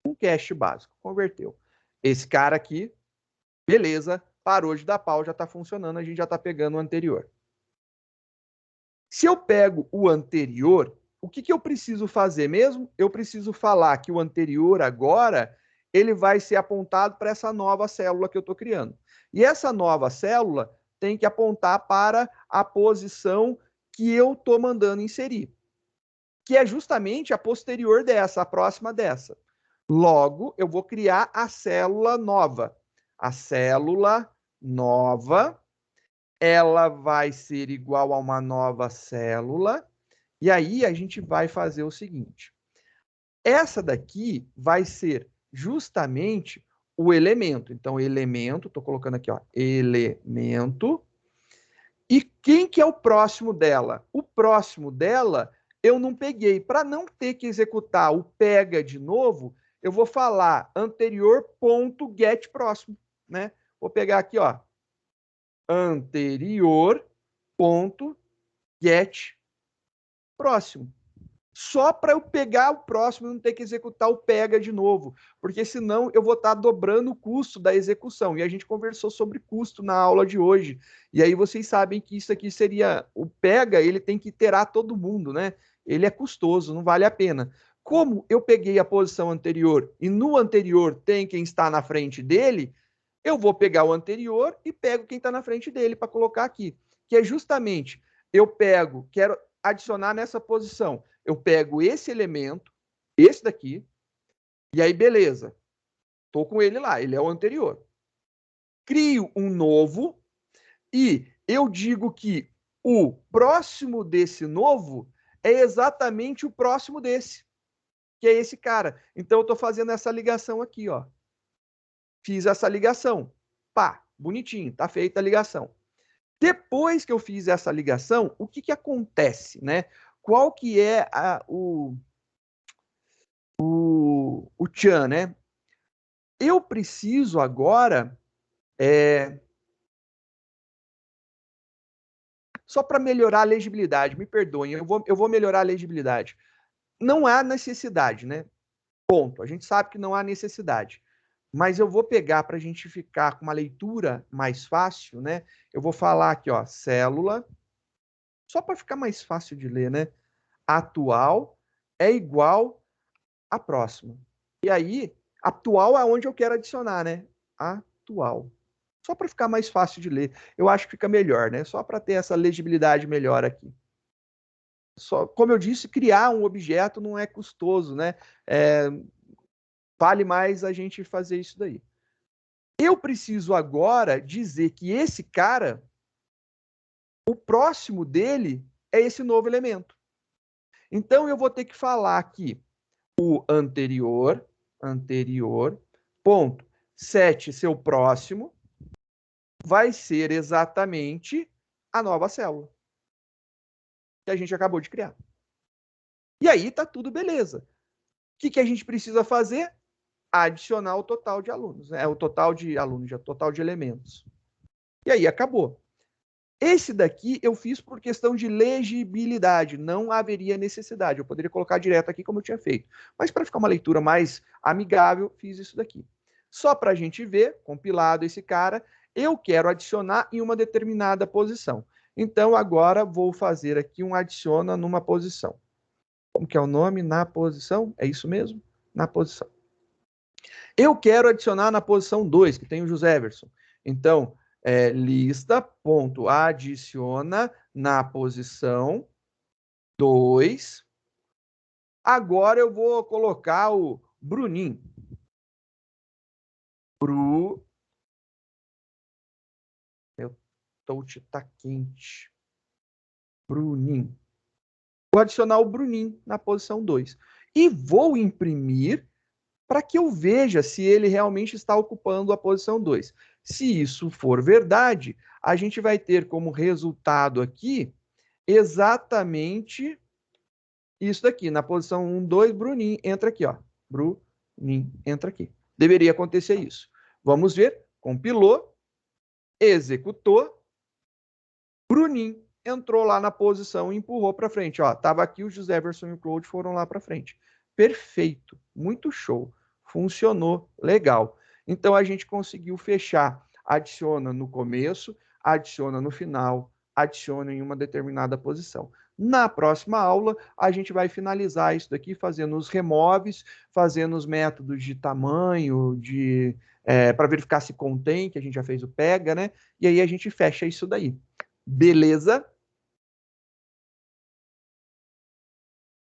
Um cache básico. Converteu. Esse cara aqui, beleza, parou de dar pau, já está funcionando, a gente já está pegando o anterior. Se eu pego o anterior, o que eu preciso fazer mesmo? Eu preciso falar que o anterior agora, ele vai ser apontado para essa nova célula que eu estou criando. E essa nova célula tem que apontar para a posição que eu estou mandando inserir, que é justamente a posterior dessa, a próxima dessa. Logo, eu vou criar a célula nova. A célula nova, ela vai ser igual a uma nova célula, e aí a gente vai fazer o seguinte. Essa daqui vai ser justamente o elemento. Então, elemento, estou colocando aqui, ó, elemento. E quem que é o próximo dela? O próximo dela eu não peguei. Para não ter que executar o pega de novo, eu vou falar anterior.get próximo, né? Vou pegar aqui, ó, anterior.get próximo. Só para eu pegar o próximo e não ter que executar o pega de novo, porque senão eu vou estar dobrando o custo da execução. E a gente conversou sobre custo na aula de hoje. E aí vocês sabem que isso aqui seria o pega, ele tem que iterar todo mundo, né? Ele é custoso, não vale a pena. Como eu peguei a posição anterior e no anterior tem quem está na frente dele, eu vou pegar o anterior e pego quem está na frente dele para colocar aqui. Que é justamente, eu pego, quero adicionar nessa posição. Eu pego esse elemento, esse daqui, e aí beleza. Estou com ele lá, ele é o anterior. Crio um novo e eu digo que o próximo desse novo é exatamente o próximo desse, que é esse cara. Então eu estou fazendo essa ligação aqui, ó. Fiz essa ligação. Pá, bonitinho, tá feita a ligação. Depois que eu fiz essa ligação, o que acontece, né? Qual que é o tchan, né? Eu preciso agora, só para melhorar a legibilidade, me perdoem, eu vou melhorar a legibilidade. Não há necessidade, né? Ponto. A gente sabe que não há necessidade. Mas eu vou pegar para a gente ficar com uma leitura mais fácil, né? Eu vou falar aqui, ó, célula, só para ficar mais fácil de ler, né? Atual é igual a próxima. E aí, atual é onde eu quero adicionar, né? Atual. Só para ficar mais fácil de ler. Eu acho que fica melhor, né? Só para ter essa legibilidade melhor aqui. Só, como eu disse, criar um objeto não é custoso, né? Vale mais a gente fazer isso daí. Eu preciso agora dizer que esse cara, o próximo dele é esse novo elemento. Então, eu vou ter que falar aqui o anterior, ponto, set seu próximo, vai ser exatamente a nova célula que a gente acabou de criar. E aí tá tudo beleza. O que a gente precisa fazer? Adicionar o total de alunos, né? O total de alunos, o total de elementos. E aí acabou. Esse daqui eu fiz por questão de legibilidade, não haveria necessidade. Eu poderia colocar direto aqui como eu tinha feito. Mas para ficar uma leitura mais amigável, fiz isso daqui. Só para a gente ver, compilado esse cara, eu quero adicionar em uma determinada posição. Então, agora vou fazer aqui um adiciona numa posição. Como que é o nome? Na posição? É isso mesmo? Na posição. Eu quero adicionar na posição 2, que tem o José Everson. Então, lista.adiciona na posição 2. Agora eu vou colocar o Bruninho. Meu touch tá quente. Bruninho. Vou adicionar o Bruninho na posição 2. E vou imprimir para que eu veja se ele realmente está ocupando a posição 2. Se isso for verdade, a gente vai ter como resultado aqui exatamente isso daqui. Na posição 1, 2, Bruninho entra aqui, ó. Bruninho entra aqui. Deveria acontecer isso. Vamos ver. Compilou, executou, Bruninho entrou lá na posição e empurrou para frente. Ó, tava aqui, o Joseverson e o Claude foram lá para frente. Perfeito, muito show. Funcionou legal. Então a gente conseguiu fechar. Adiciona no começo, adiciona no final, adiciona em uma determinada posição. Na próxima aula, a gente vai finalizar isso daqui fazendo os removes, fazendo os métodos de tamanho, para verificar se contém, que a gente já fez o pega, né? E aí a gente fecha isso daí. Beleza?